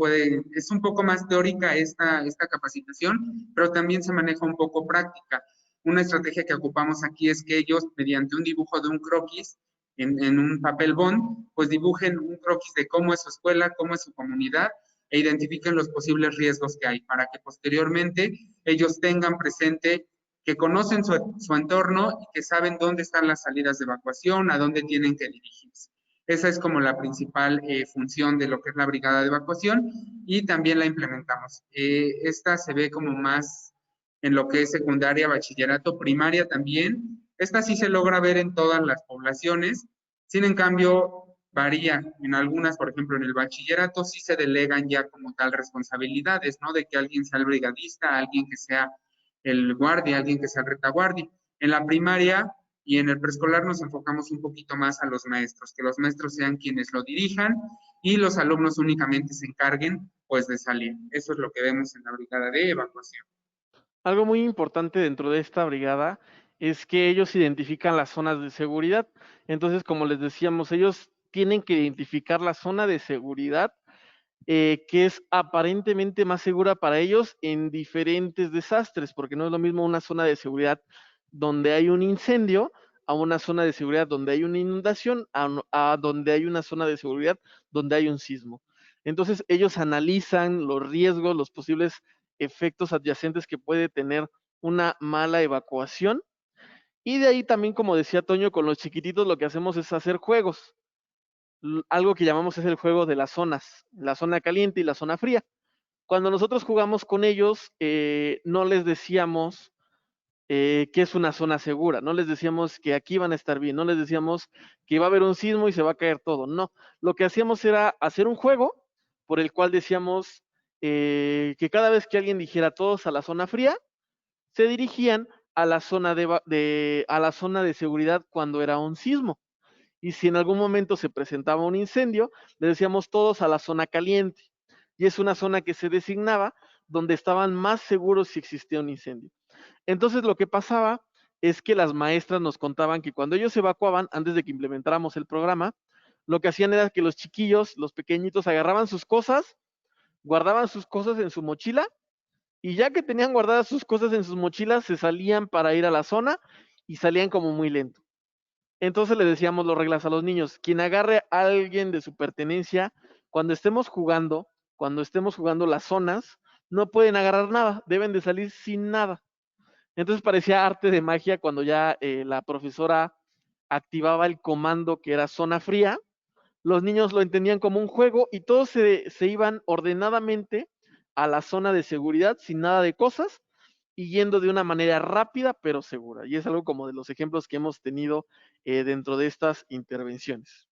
Es un poco más teórica esta capacitación, pero también se maneja un poco práctica. Una estrategia que ocupamos aquí es que ellos, mediante un dibujo de un croquis en un papel bond, pues dibujen un croquis de cómo es su escuela, cómo es su comunidad e identifiquen los posibles riesgos que hay para que posteriormente ellos tengan presente que conocen su entorno y que saben dónde están las salidas de evacuación, a dónde tienen que dirigirse. Esa es como la principal función de lo que es la brigada de evacuación y también la implementamos. Esta se ve como más en lo que es secundaria, bachillerato, primaria también. Esta sí se logra ver en todas las poblaciones, sin en cambio varía en algunas, por ejemplo, en el bachillerato sí se delegan ya como tal responsabilidades, ¿no? De que alguien sea el brigadista, alguien que sea el guardia, alguien que sea el retaguardia. En la primaria y en el preescolar nos enfocamos un poquito más a los maestros, que los maestros sean quienes lo dirijan y los alumnos únicamente se encarguen pues de salir. Eso es lo que vemos en la brigada de evacuación. Algo muy importante dentro de esta brigada es que ellos identifican las zonas de seguridad. Entonces, como les decíamos, ellos tienen que identificar la zona de seguridad que es aparentemente más segura para ellos en diferentes desastres, porque no es lo mismo una zona de seguridad donde hay un incendio a una zona de seguridad donde hay una inundación, a donde hay una zona de seguridad donde hay un sismo. Entonces ellos analizan los riesgos, los posibles efectos adyacentes que puede tener una mala evacuación. Y de ahí también, como decía Toño, con los chiquititos lo que hacemos es hacer juegos. Algo que llamamos es el juego de las zonas, la zona caliente y la zona fría. Cuando nosotros jugamos con ellos, no les decíamos que es una zona segura, no les decíamos que aquí van a estar bien, no les decíamos que va a haber un sismo y se va a caer todo, no. Lo que hacíamos era hacer un juego por el cual decíamos que cada vez que alguien dijera todos a la zona fría, se dirigían a la zona a la zona de seguridad cuando era un sismo. Y si en algún momento se presentaba un incendio, le decíamos todos a la zona caliente. Y es una zona que se designaba donde estaban más seguros si existía un incendio. Entonces lo que pasaba es que las maestras nos contaban que cuando ellos se evacuaban, antes de que implementáramos el programa, lo que hacían era que los chiquillos, los pequeñitos, agarraban sus cosas, guardaban sus cosas en su mochila y ya que tenían guardadas sus cosas en sus mochilas, se salían para ir a la zona y salían como muy lento. Entonces le decíamos las reglas a los niños, quien agarre a alguien de su pertenencia, cuando estemos jugando las zonas, no pueden agarrar nada, deben de salir sin nada. Entonces parecía arte de magia cuando ya la profesora activaba el comando que era zona fría, los niños lo entendían como un juego y todos se iban ordenadamente a la zona de seguridad sin nada de cosas y yendo de una manera rápida pero segura. Y es algo como de los ejemplos que hemos tenido dentro de estas intervenciones.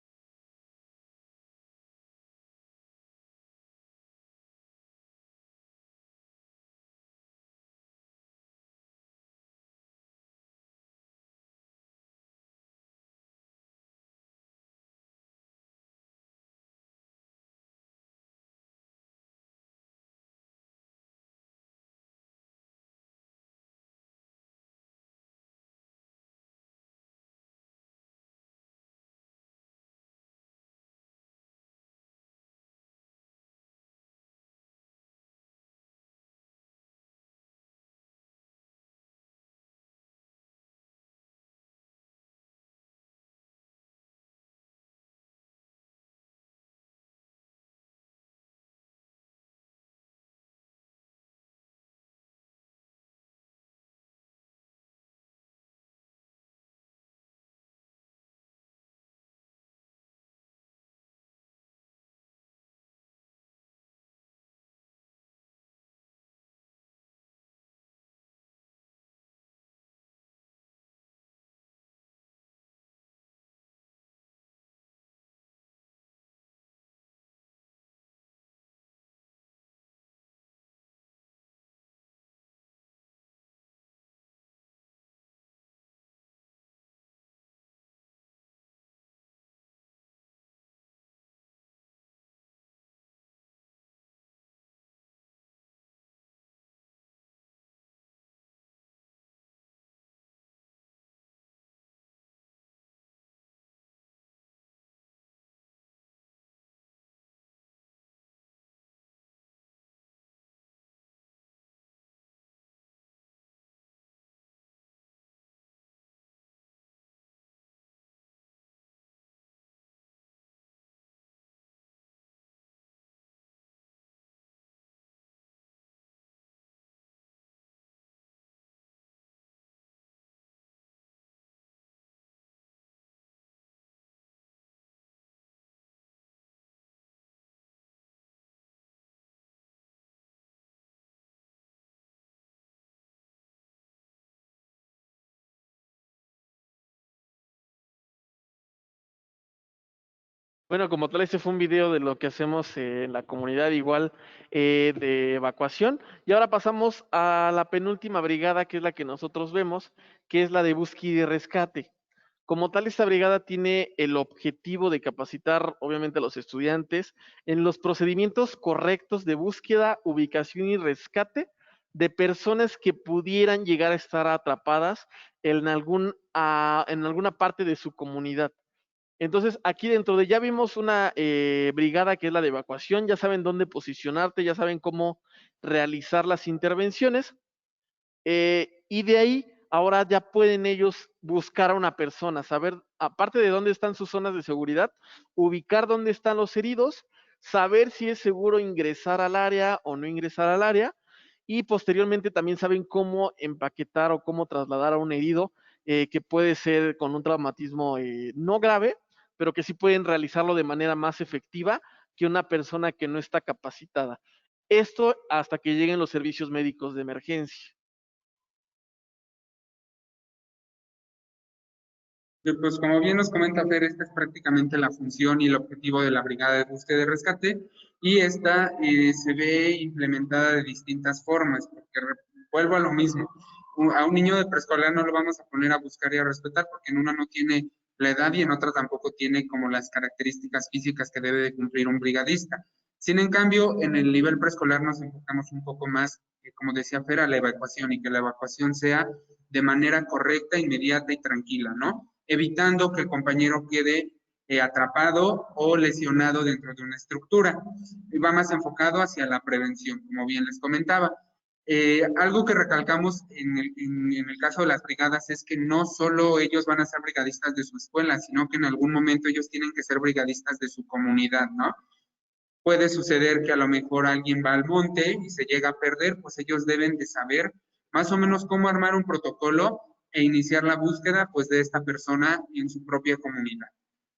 Bueno, como tal, este fue un video de lo que hacemos en la comunidad igual de evacuación. Y ahora pasamos a la penúltima brigada, que es la que nosotros vemos, que es la de búsqueda y rescate. Como tal, esta brigada tiene el objetivo de capacitar, obviamente, a los estudiantes en los procedimientos correctos de búsqueda, ubicación y rescate de personas que pudieran llegar a estar atrapadas en alguna parte de su comunidad. Entonces, aquí dentro de ya vimos una brigada que es la de evacuación, ya saben dónde posicionarte, ya saben cómo realizar las intervenciones, y de ahí ahora ya pueden ellos buscar a una persona, saber, aparte de dónde están sus zonas de seguridad, ubicar dónde están los heridos, saber si es seguro ingresar al área o no ingresar al área, y posteriormente también saben cómo empaquetar o cómo trasladar a un herido que puede ser con un traumatismo no grave, pero que sí pueden realizarlo de manera más efectiva que una persona que no está capacitada. Esto hasta que lleguen los servicios médicos de emergencia. Pues como bien nos comenta Fer, esta es prácticamente la función y el objetivo de la Brigada de Búsqueda y Rescate, y esta se ve implementada de distintas formas, porque vuelvo a lo mismo. A un niño de preescolar no lo vamos a poner a buscar y a respetar, porque en una no tiene la edad y en otra tampoco tiene como las características físicas que debe de cumplir un brigadista. Sin en cambio, en el nivel preescolar nos enfocamos un poco más, como decía Fer, a la evacuación, y que la evacuación sea de manera correcta, inmediata y tranquila, ¿no? Evitando que el compañero quede atrapado o lesionado dentro de una estructura. Y va más enfocado hacia la prevención, como bien les comentaba. Algo que recalcamos en el caso de las brigadas es que no solo ellos van a ser brigadistas de su escuela, sino que en algún momento ellos tienen que ser brigadistas de su comunidad, ¿no? Puede suceder que a lo mejor alguien va al monte y se llega a perder, pues ellos deben de saber más o menos cómo armar un protocolo e iniciar la búsqueda pues de esta persona en su propia comunidad.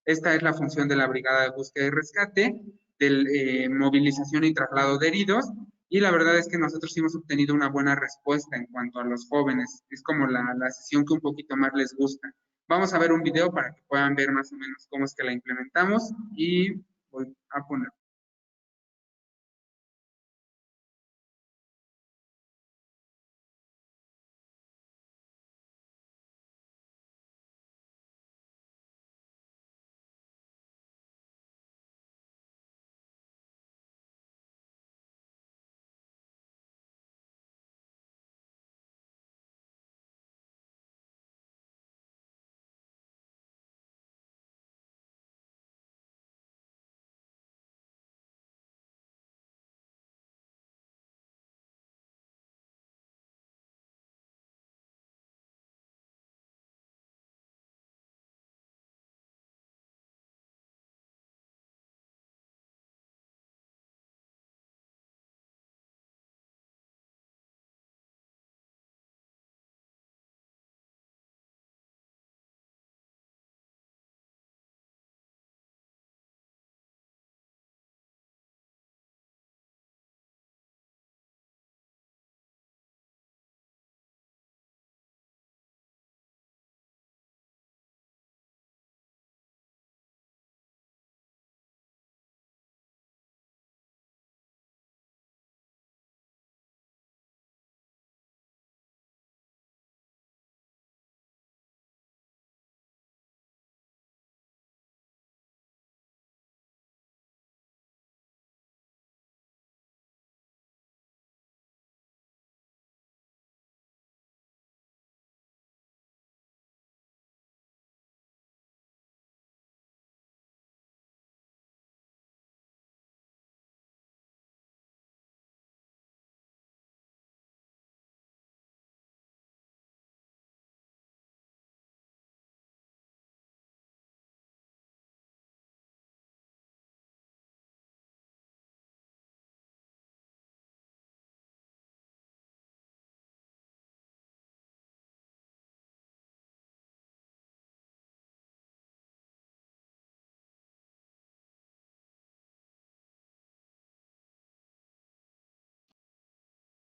Esta es la función de la Brigada de Búsqueda y Rescate, de movilización y traslado de heridos, y la verdad es que nosotros hemos obtenido una buena respuesta en cuanto a los jóvenes. Es como la sesión que un poquito más les gusta. Vamos a ver un video para que puedan ver más o menos cómo es que la implementamos y voy a poner.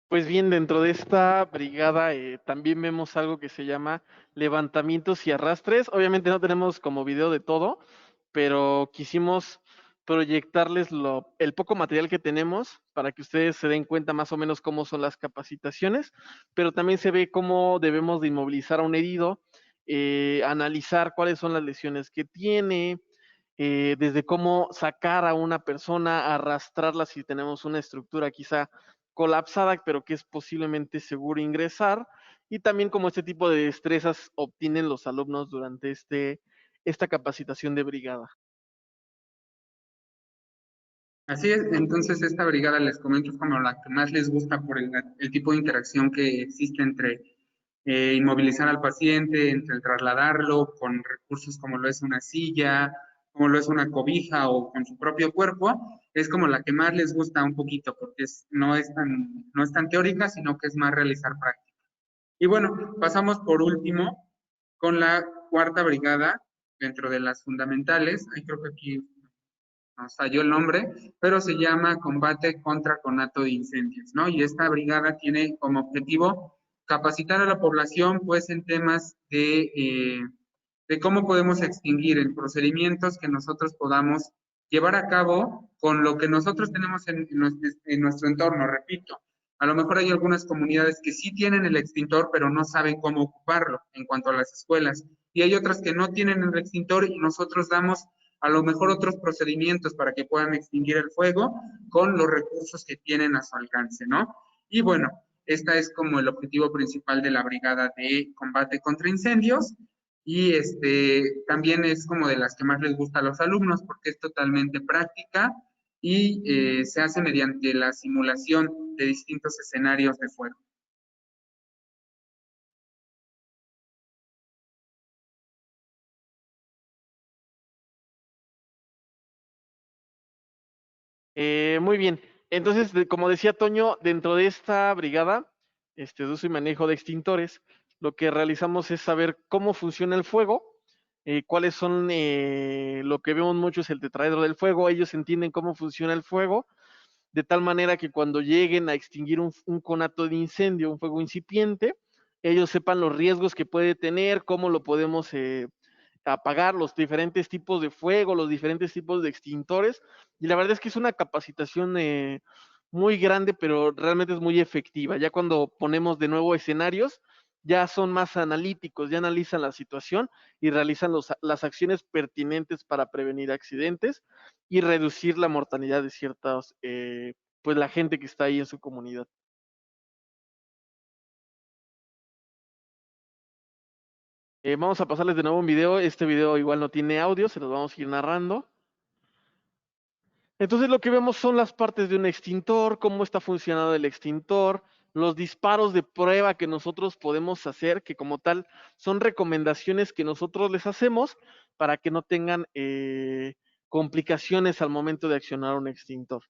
Pues bien, dentro de esta brigada también vemos algo que se llama levantamientos y arrastres. Obviamente no tenemos como video de todo, pero quisimos proyectarles el poco material que tenemos para que ustedes se den cuenta más o menos cómo son las capacitaciones, pero también se ve cómo debemos de inmovilizar a un herido, analizar cuáles son las lesiones que tiene, desde cómo sacar a una persona, arrastrarla si tenemos una estructura quizá colapsada, pero que es posiblemente seguro ingresar, y también como este tipo de destrezas obtienen los alumnos durante esta capacitación de brigada. Así es, entonces esta brigada les comento es como la que más les gusta por el tipo de interacción que existe entre inmovilizar al paciente, entre el trasladarlo con recursos como lo es una silla, como lo es una cobija o con su propio cuerpo, es como la que más les gusta un poquito, porque no es tan teórica, sino que es más realizar práctica. Y bueno, pasamos por último con la cuarta brigada, dentro de las fundamentales. Ahí creo que aquí nos falló el nombre, pero se llama Combate contra Conato de Incendios, ¿no? Y esta brigada tiene como objetivo capacitar a la población, pues, en temas de cómo podemos extinguir, en procedimientos que nosotros podamos llevar a cabo con lo que nosotros tenemos en nuestro entorno, repito. A lo mejor hay algunas comunidades que sí tienen el extintor, pero no saben cómo ocuparlo en cuanto a las escuelas. Y hay otras que no tienen el extintor y nosotros damos a lo mejor otros procedimientos para que puedan extinguir el fuego con los recursos que tienen a su alcance, ¿no? Y bueno, esta es como el objetivo principal de la Brigada de Combate contra Incendios y también es como de las que más les gusta a los alumnos porque es totalmente práctica y se hace mediante la simulación de distintos escenarios de fuego. Muy bien. Entonces, como decía Toño, dentro de esta brigada de uso y manejo de extintores, lo que realizamos es saber cómo funciona el fuego, cuáles son, lo que vemos mucho es el tetraedro del fuego, ellos entienden cómo funciona el fuego, de tal manera que cuando lleguen a extinguir un conato de incendio, un fuego incipiente, ellos sepan los riesgos que puede tener, cómo lo podemos apagar, los diferentes tipos de fuego, los diferentes tipos de extintores. Y la verdad es que es una capacitación muy grande, pero realmente es muy efectiva. Ya cuando ponemos de nuevo escenarios, ya son más analíticos, ya analizan la situación y realizan las acciones pertinentes para prevenir accidentes y reducir la mortalidad de ciertas, pues la gente que está ahí en su comunidad. Vamos a pasarles de nuevo un video. Este video igual no tiene audio, se los vamos a ir narrando. Entonces lo que vemos son las partes de un extintor, cómo está funcionando el extintor, los disparos de prueba que nosotros podemos hacer, que como tal son recomendaciones que nosotros les hacemos para que no tengan complicaciones al momento de accionar un extintor.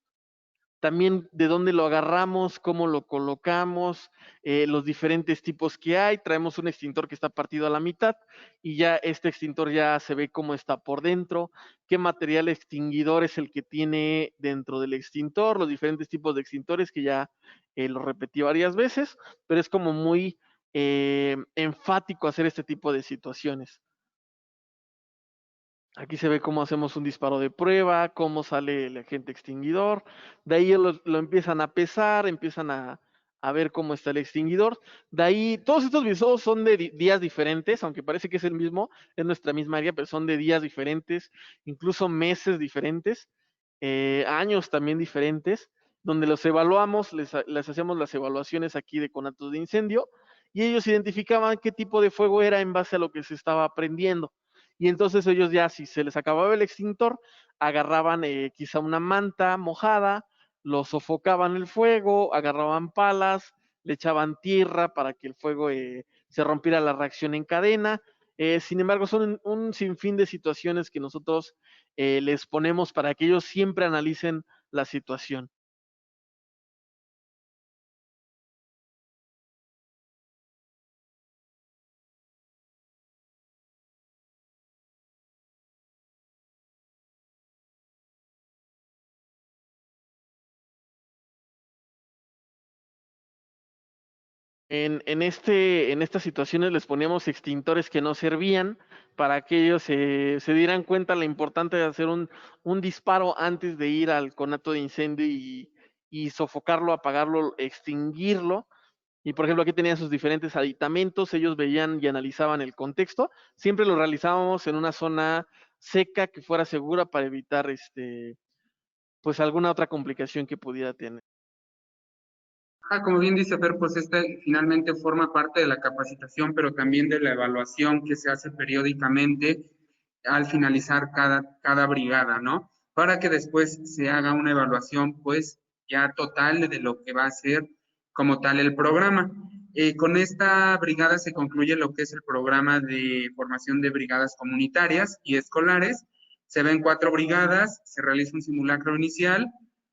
También de dónde lo agarramos, cómo lo colocamos, los diferentes tipos que hay. Traemos un extintor que está partido a la mitad y ya este extintor ya se ve cómo está por dentro, qué material extinguidor es el que tiene dentro del extintor, los diferentes tipos de extintores que ya lo repetí varias veces, pero es como muy enfático hacer este tipo de situaciones. Aquí se ve cómo hacemos un disparo de prueba, cómo sale el agente extinguidor. De ahí lo empiezan a pesar, empiezan a ver cómo está el extinguidor. De ahí, todos estos videos son de días diferentes, aunque parece que es el mismo, es nuestra misma área, pero son de días diferentes, incluso meses diferentes, años también diferentes, donde los evaluamos, les hacemos las evaluaciones aquí de conatos de incendio, y ellos identificaban qué tipo de fuego era en base a lo que se estaba aprendiendo. Y entonces ellos ya, si se les acababa el extintor, agarraban quizá una manta mojada, lo sofocaban el fuego, agarraban palas, le echaban tierra para que el fuego se rompiera la reacción en cadena. Sin embargo, son un sinfín de situaciones que nosotros les ponemos para que ellos siempre analicen la situación. En estas situaciones les poníamos extintores que no servían para que ellos se dieran cuenta la importancia de hacer un disparo antes de ir al conato de incendio y sofocarlo, apagarlo, extinguirlo. Y por ejemplo, aquí tenían sus diferentes aditamentos, ellos veían y analizaban el contexto. Siempre lo realizábamos en una zona seca que fuera segura para evitar pues alguna otra complicación que pudiera tener. Como bien dice Fer, pues esta finalmente forma parte de la capacitación, pero también de la evaluación que se hace periódicamente al finalizar cada brigada, ¿no? Para que después se haga una evaluación, pues, ya total de lo que va a ser como tal el programa. Con esta brigada se concluye lo que es el programa de formación de brigadas comunitarias y escolares. Se ven 4 brigadas, se realiza un simulacro inicial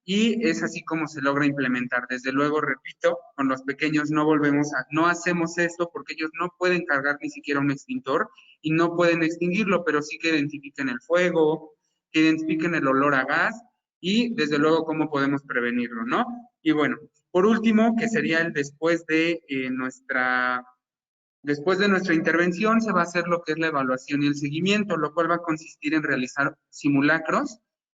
y es así como se logra implementar. Desde luego, repito, con los pequeños no hacemos esto porque ellos no pueden cargar ni siquiera un extintor y no pueden extinguirlo, pero sí que identifiquen el fuego, que identifiquen el olor a gas y desde luego cómo podemos prevenirlo, ¿no? Y bueno, por último, que sería el después de nuestra intervención se va a hacer lo que es la evaluación y el seguimiento, lo cual va a consistir en realizar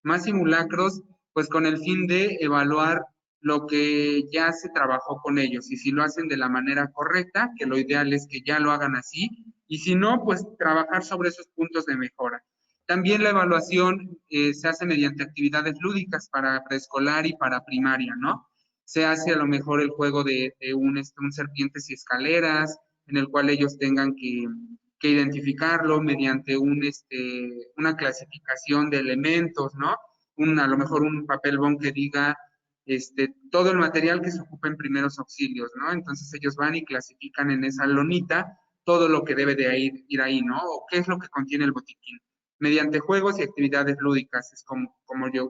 más simulacros, pues con el fin de evaluar lo que ya se trabajó con ellos y si lo hacen de la manera correcta, que lo ideal es que ya lo hagan así, y si no, pues trabajar sobre esos puntos de mejora. También la evaluación se hace mediante actividades lúdicas para preescolar y para primaria, ¿no? Se hace a lo mejor el juego de un serpientes y escaleras, en el cual ellos tengan que identificarlo mediante una clasificación de elementos, ¿no? A lo mejor un papel bond que diga todo el material que se ocupa en primeros auxilios, ¿no? Entonces ellos van y clasifican en esa lonita todo lo que debe de ir ahí, ¿no? O qué es lo que contiene el botiquín. Mediante juegos y actividades lúdicas es como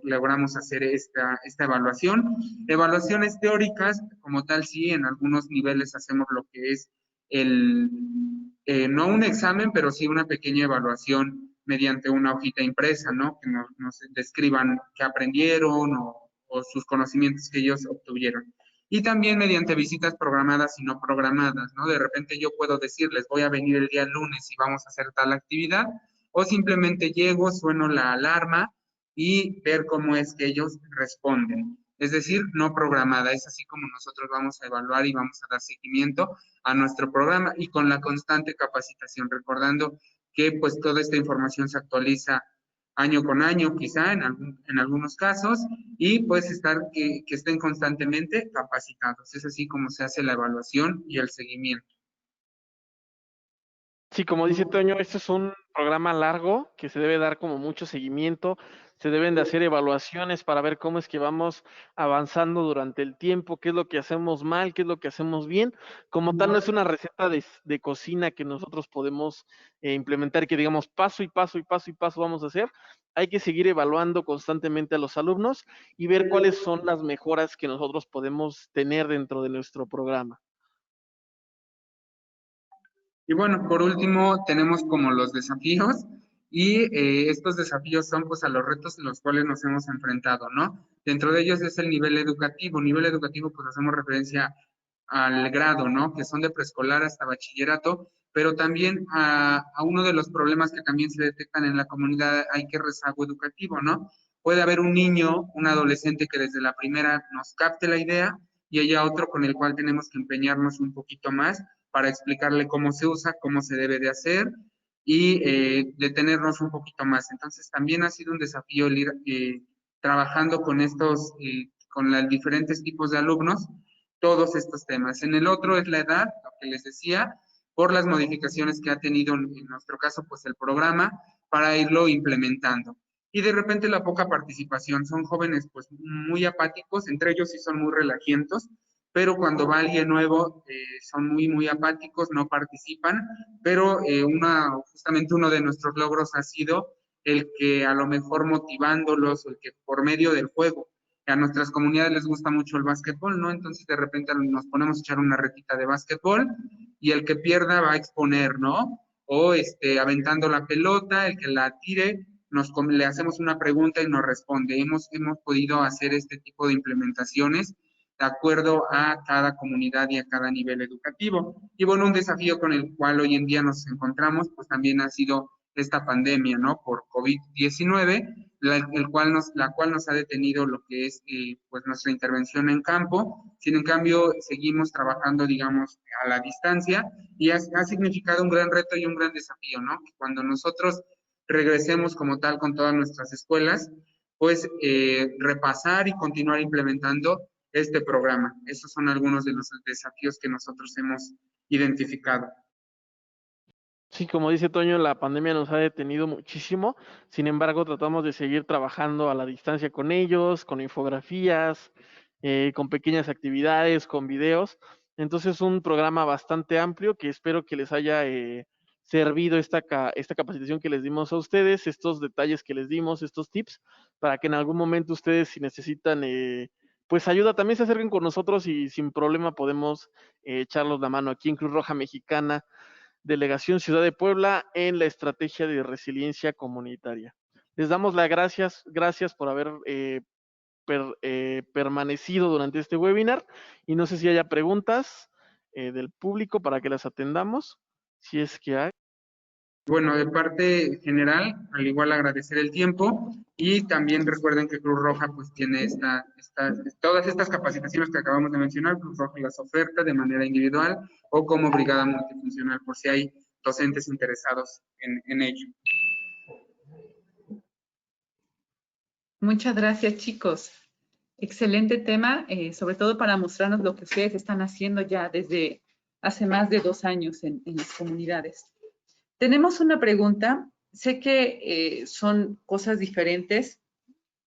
logramos hacer esta evaluación. Evaluaciones teóricas, como tal, sí, en algunos niveles hacemos lo que es no un examen, pero sí una pequeña evaluación mediante una hojita impresa, ¿no? Que nos describan qué aprendieron o sus conocimientos que ellos obtuvieron. Y también mediante visitas programadas y no programadas, ¿no? De repente yo puedo decirles, voy a venir el día lunes y vamos a hacer tal actividad, o simplemente llego, sueno la alarma y ver cómo es que ellos responden. Es decir, no programada. Es así como nosotros vamos a evaluar y vamos a dar seguimiento a nuestro programa y con la constante capacitación, recordando que pues toda esta información se actualiza año con año, quizá en algunos casos, y pues que estén constantemente capacitados. Es así como se hace la evaluación y el seguimiento. Sí, como dice Toño, este es un programa largo que se debe dar como mucho seguimiento, se deben de hacer evaluaciones para ver cómo es que vamos avanzando durante el tiempo, qué es lo que hacemos mal, qué es lo que hacemos bien. Como tal, no es una receta de cocina que nosotros podemos implementar, que digamos paso y paso y paso y paso vamos a hacer. Hay que seguir evaluando constantemente a los alumnos y ver cuáles son las mejoras que nosotros podemos tener dentro de nuestro programa. Y bueno, por último, tenemos como los desafíos y estos desafíos son pues a los retos en los cuales nos hemos enfrentado, ¿no? Dentro de ellos es el nivel educativo. Nivel educativo pues hacemos referencia al grado, ¿no? Que son de preescolar hasta bachillerato, pero también a uno de los problemas que también se detectan en la comunidad hay que rezago educativo, ¿no? Puede haber un niño, un adolescente que desde la primera nos capte la idea y haya otro con el cual tenemos que empeñarnos un poquito más para explicarle cómo se usa, cómo se debe de hacer y detenernos un poquito más. Entonces también ha sido un desafío el ir trabajando con con los diferentes tipos de alumnos, todos estos temas. En el otro es la edad, lo que les decía, por las modificaciones que ha tenido en nuestro caso, pues el programa para irlo implementando. Y de repente la poca participación, son jóvenes pues muy apáticos, entre ellos sí son muy relajientos, pero cuando va alguien nuevo son muy apáticos, no participan, pero justamente uno de nuestros logros ha sido el que a lo mejor motivándolos, o el que por medio del juego, a nuestras comunidades les gusta mucho el básquetbol, ¿no? Entonces de repente nos ponemos a echar una retita de básquetbol y el que pierda va a exponer, ¿no? O aventando la pelota, el que la tire, le hacemos una pregunta y nos responde. Hemos podido hacer este tipo de implementaciones de acuerdo a cada comunidad y a cada nivel educativo. Y bueno, un desafío con el cual hoy en día nos encontramos, pues también ha sido esta pandemia, ¿no? Por COVID-19, la cual nos ha detenido lo que es pues nuestra intervención en campo. Sin en cambio, seguimos trabajando, digamos, a la distancia y ha significado un gran reto y un gran desafío, ¿no? Que cuando nosotros regresemos como tal con todas nuestras escuelas, pues repasar y continuar implementando este programa. Esos son algunos de los desafíos que nosotros hemos identificado. Sí, como dice Toño, la pandemia nos ha detenido muchísimo. Sin embargo, tratamos de seguir trabajando a la distancia con ellos, con infografías, con pequeñas actividades, con videos. Entonces, un programa bastante amplio que espero que les haya servido esta capacitación que les dimos a ustedes, estos detalles que les dimos, estos tips, para que en algún momento ustedes, si necesitan pues ayuda, también se acerquen con nosotros y sin problema podemos echarlos la mano aquí en Cruz Roja Mexicana, Delegación Ciudad de Puebla, en la estrategia de resiliencia comunitaria. Les damos las gracias por haber permanecido durante este webinar y no sé si haya preguntas del público para que las atendamos, si es que hay. Bueno, de parte general, al igual agradecer el tiempo y también recuerden que Cruz Roja pues tiene todas estas capacitaciones que acabamos de mencionar, Cruz Roja las oferta de manera individual o como brigada multifuncional por si hay docentes interesados en ello. Muchas gracias, chicos. Excelente tema, sobre todo para mostrarnos lo que ustedes están haciendo ya desde hace más de 2 años en las comunidades. Tenemos una pregunta. Sé que son cosas diferentes,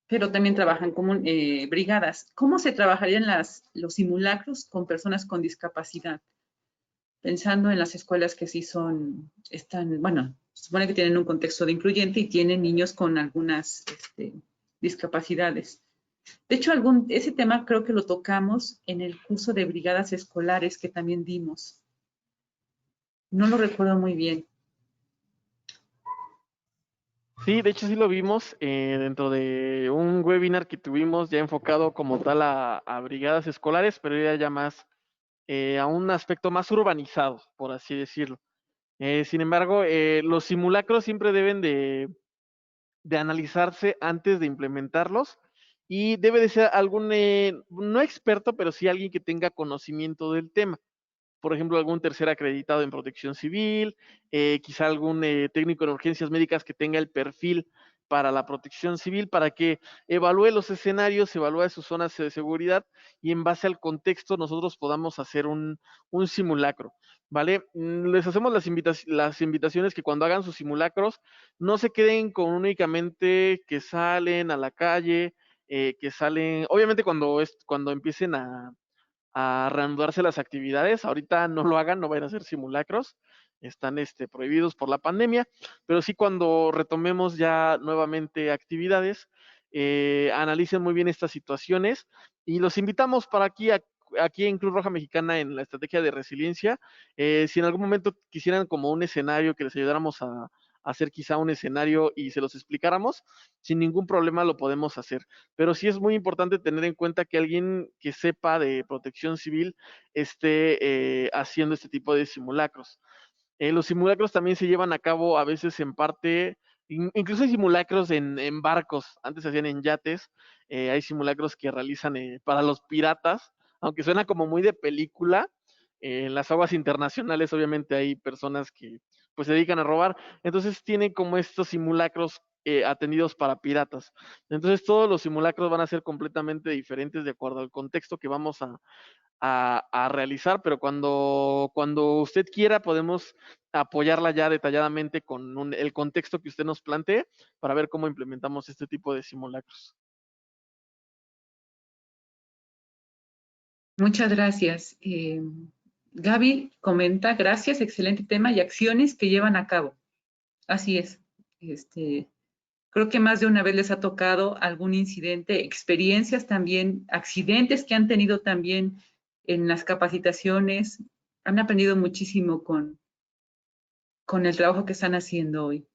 pero también trabajan como brigadas. ¿Cómo se trabajarían los simulacros con personas con discapacidad? Pensando en las escuelas que sí bueno, se supone que tienen un contexto de incluyente y tienen niños con algunas discapacidades. De hecho, ese tema creo que lo tocamos en el curso de brigadas escolares que también dimos. No lo recuerdo muy bien. Sí, de hecho sí lo vimos dentro de un webinar que tuvimos ya enfocado como tal a brigadas escolares, pero ya más a un aspecto más urbanizado, por así decirlo. Sin embargo, los simulacros siempre deben de analizarse antes de implementarlos y debe de ser algún, no experto, pero sí alguien que tenga conocimiento del tema. Por ejemplo, algún tercer acreditado en protección civil, quizá algún técnico en urgencias médicas que tenga el perfil para la protección civil, para que evalúe los escenarios, evalúe sus zonas de seguridad y en base al contexto nosotros podamos hacer un simulacro, ¿vale? Les hacemos las invitaciones que cuando hagan sus simulacros no se queden con únicamente que salen a la calle, que salen, obviamente cuando empiecen a reanudarse las actividades. Ahorita no lo hagan, no vayan a hacer simulacros, están prohibidos por la pandemia, pero sí cuando retomemos ya nuevamente actividades, analicen muy bien estas situaciones y los invitamos para aquí en Cruz Roja Mexicana en la estrategia de resiliencia. Si en algún momento quisieran como un escenario que les ayudáramos a hacer quizá un escenario y se los explicáramos, sin ningún problema lo podemos hacer. Pero sí es muy importante tener en cuenta que alguien que sepa de protección civil esté haciendo este tipo de simulacros. Los simulacros también se llevan a cabo a veces en parte, incluso hay simulacros en barcos, antes se hacían en yates, hay simulacros que realizan para los piratas, aunque suena como muy de película. En las aguas internacionales obviamente hay personas que pues se dedican a robar, entonces tienen como estos simulacros atendidos para piratas. Entonces todos los simulacros van a ser completamente diferentes de acuerdo al contexto que vamos a realizar, pero cuando usted quiera podemos apoyarla ya detalladamente con el contexto que usted nos plantee para ver cómo implementamos este tipo de simulacros. Muchas gracias. Gaby comenta, gracias, excelente tema y acciones que llevan a cabo. Así es. Creo que más de una vez les ha tocado algún incidente, experiencias también, accidentes que han tenido también en las capacitaciones. Han aprendido muchísimo con el trabajo que están haciendo hoy.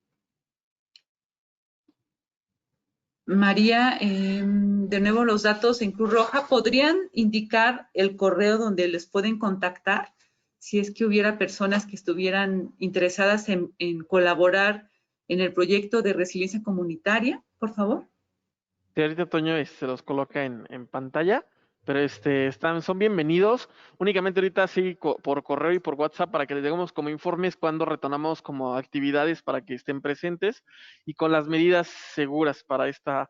María, de nuevo los datos en Cruz Roja, ¿podrían indicar el correo donde les pueden contactar si es que hubiera personas que estuvieran interesadas en colaborar en el proyecto de resiliencia comunitaria, por favor? Sí, ahorita Toño se los coloca en pantalla, pero son bienvenidos. Únicamente ahorita sí por correo y por WhatsApp para que les demos como informes cuando retornamos como actividades para que estén presentes y con las medidas seguras para esta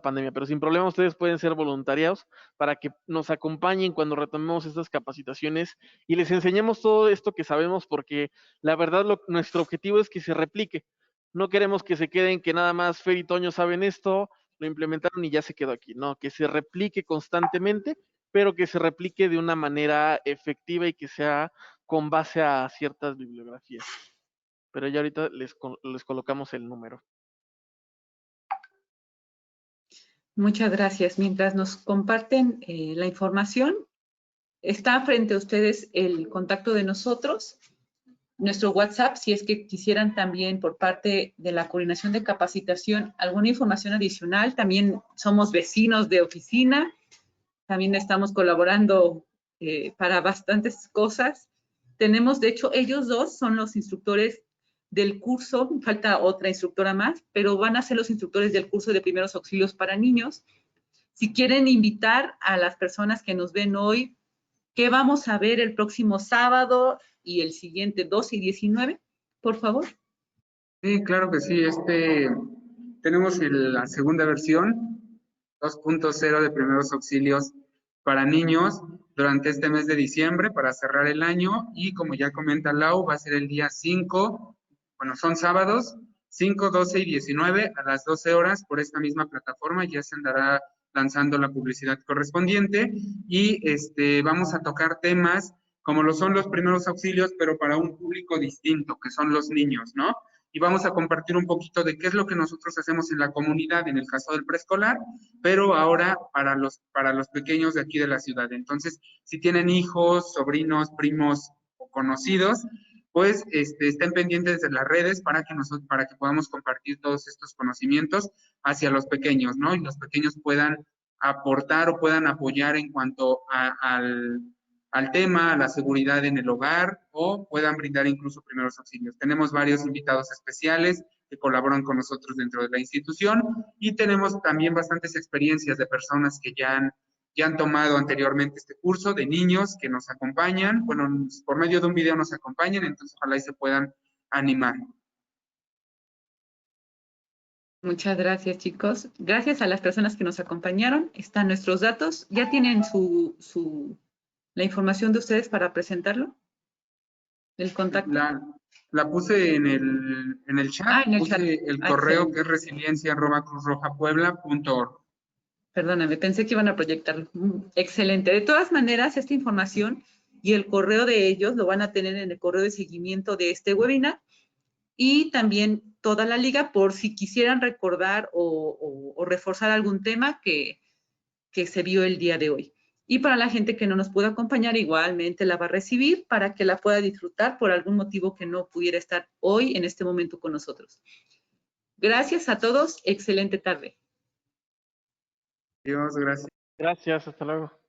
pandemia. Pero sin problema ustedes pueden ser voluntarios para que nos acompañen cuando retomemos estas capacitaciones y les enseñemos todo esto que sabemos, porque la verdad nuestro objetivo es que se replique. No queremos que se queden que nada más Fer y Toño saben esto, lo implementaron y ya se quedó aquí. No, que se replique constantemente, pero que se replique de una manera efectiva y que sea con base a ciertas bibliografías. pero ya ahorita les colocamos el número. Muchas gracias. Mientras nos comparten la información, está frente a ustedes el contacto de nosotros, nuestro WhatsApp, si es que quisieran también por parte de la coordinación de capacitación alguna información adicional. También somos vecinos de oficina, también estamos colaborando para bastantes cosas. Tenemos, de hecho, ellos dos son los instructores del curso, falta otra instructora más, pero van a ser los instructores del curso de primeros auxilios para niños. Si quieren invitar a las personas que nos ven hoy, ¿qué vamos a ver el próximo sábado y el siguiente 12 y 19? Por favor. Sí, claro que sí. Tenemos la segunda versión, 2.0 de primeros auxilios para niños durante este mes de diciembre para cerrar el año, y como ya comenta Lau, va a ser el día 5, bueno, son sábados, 5, 12 y 19 a las 12 horas por esta misma plataforma. Ya se andará lanzando la publicidad correspondiente y vamos a tocar temas como lo son los primeros auxilios, pero para un público distinto, que son los niños, ¿no? Y vamos a compartir un poquito de qué es lo que nosotros hacemos en la comunidad, en el caso del preescolar, pero ahora para los pequeños de aquí de la ciudad. Entonces, si tienen hijos, sobrinos, primos o conocidos, pues estén pendientes de las redes para que podamos compartir todos estos conocimientos hacia los pequeños, ¿no? Y los pequeños puedan aportar o puedan apoyar en cuanto al tema, a la seguridad en el hogar, o puedan brindar incluso primeros auxilios. Tenemos varios invitados especiales que colaboran con nosotros dentro de la institución, y tenemos también bastantes experiencias de personas que ya han tomado anteriormente este curso, de niños que nos acompañan, bueno, por medio de un video nos acompañan, entonces ojalá y se puedan animar. Muchas gracias, chicos. Gracias a las personas que nos acompañaron. Están nuestros datos. ¿Ya tienen la información de ustedes para presentarlo? ¿El contacto? La puse en el chat, en el puse chat. el correo Excelente. que es resiliencia@cruzrojapuebla.org. Perdóname, pensé que iban a proyectarlo. Excelente. De todas maneras, esta información y el correo de ellos lo van a tener en el correo de seguimiento de este webinar, y también toda la liga por si quisieran recordar o reforzar algún tema que se vio el día de hoy. Y para la gente que no nos pudo acompañar, igualmente la va a recibir para que la pueda disfrutar por algún motivo que no pudiera estar hoy en este momento con nosotros. Gracias a todos. Excelente tarde. Adiós, gracias. Gracias, hasta luego.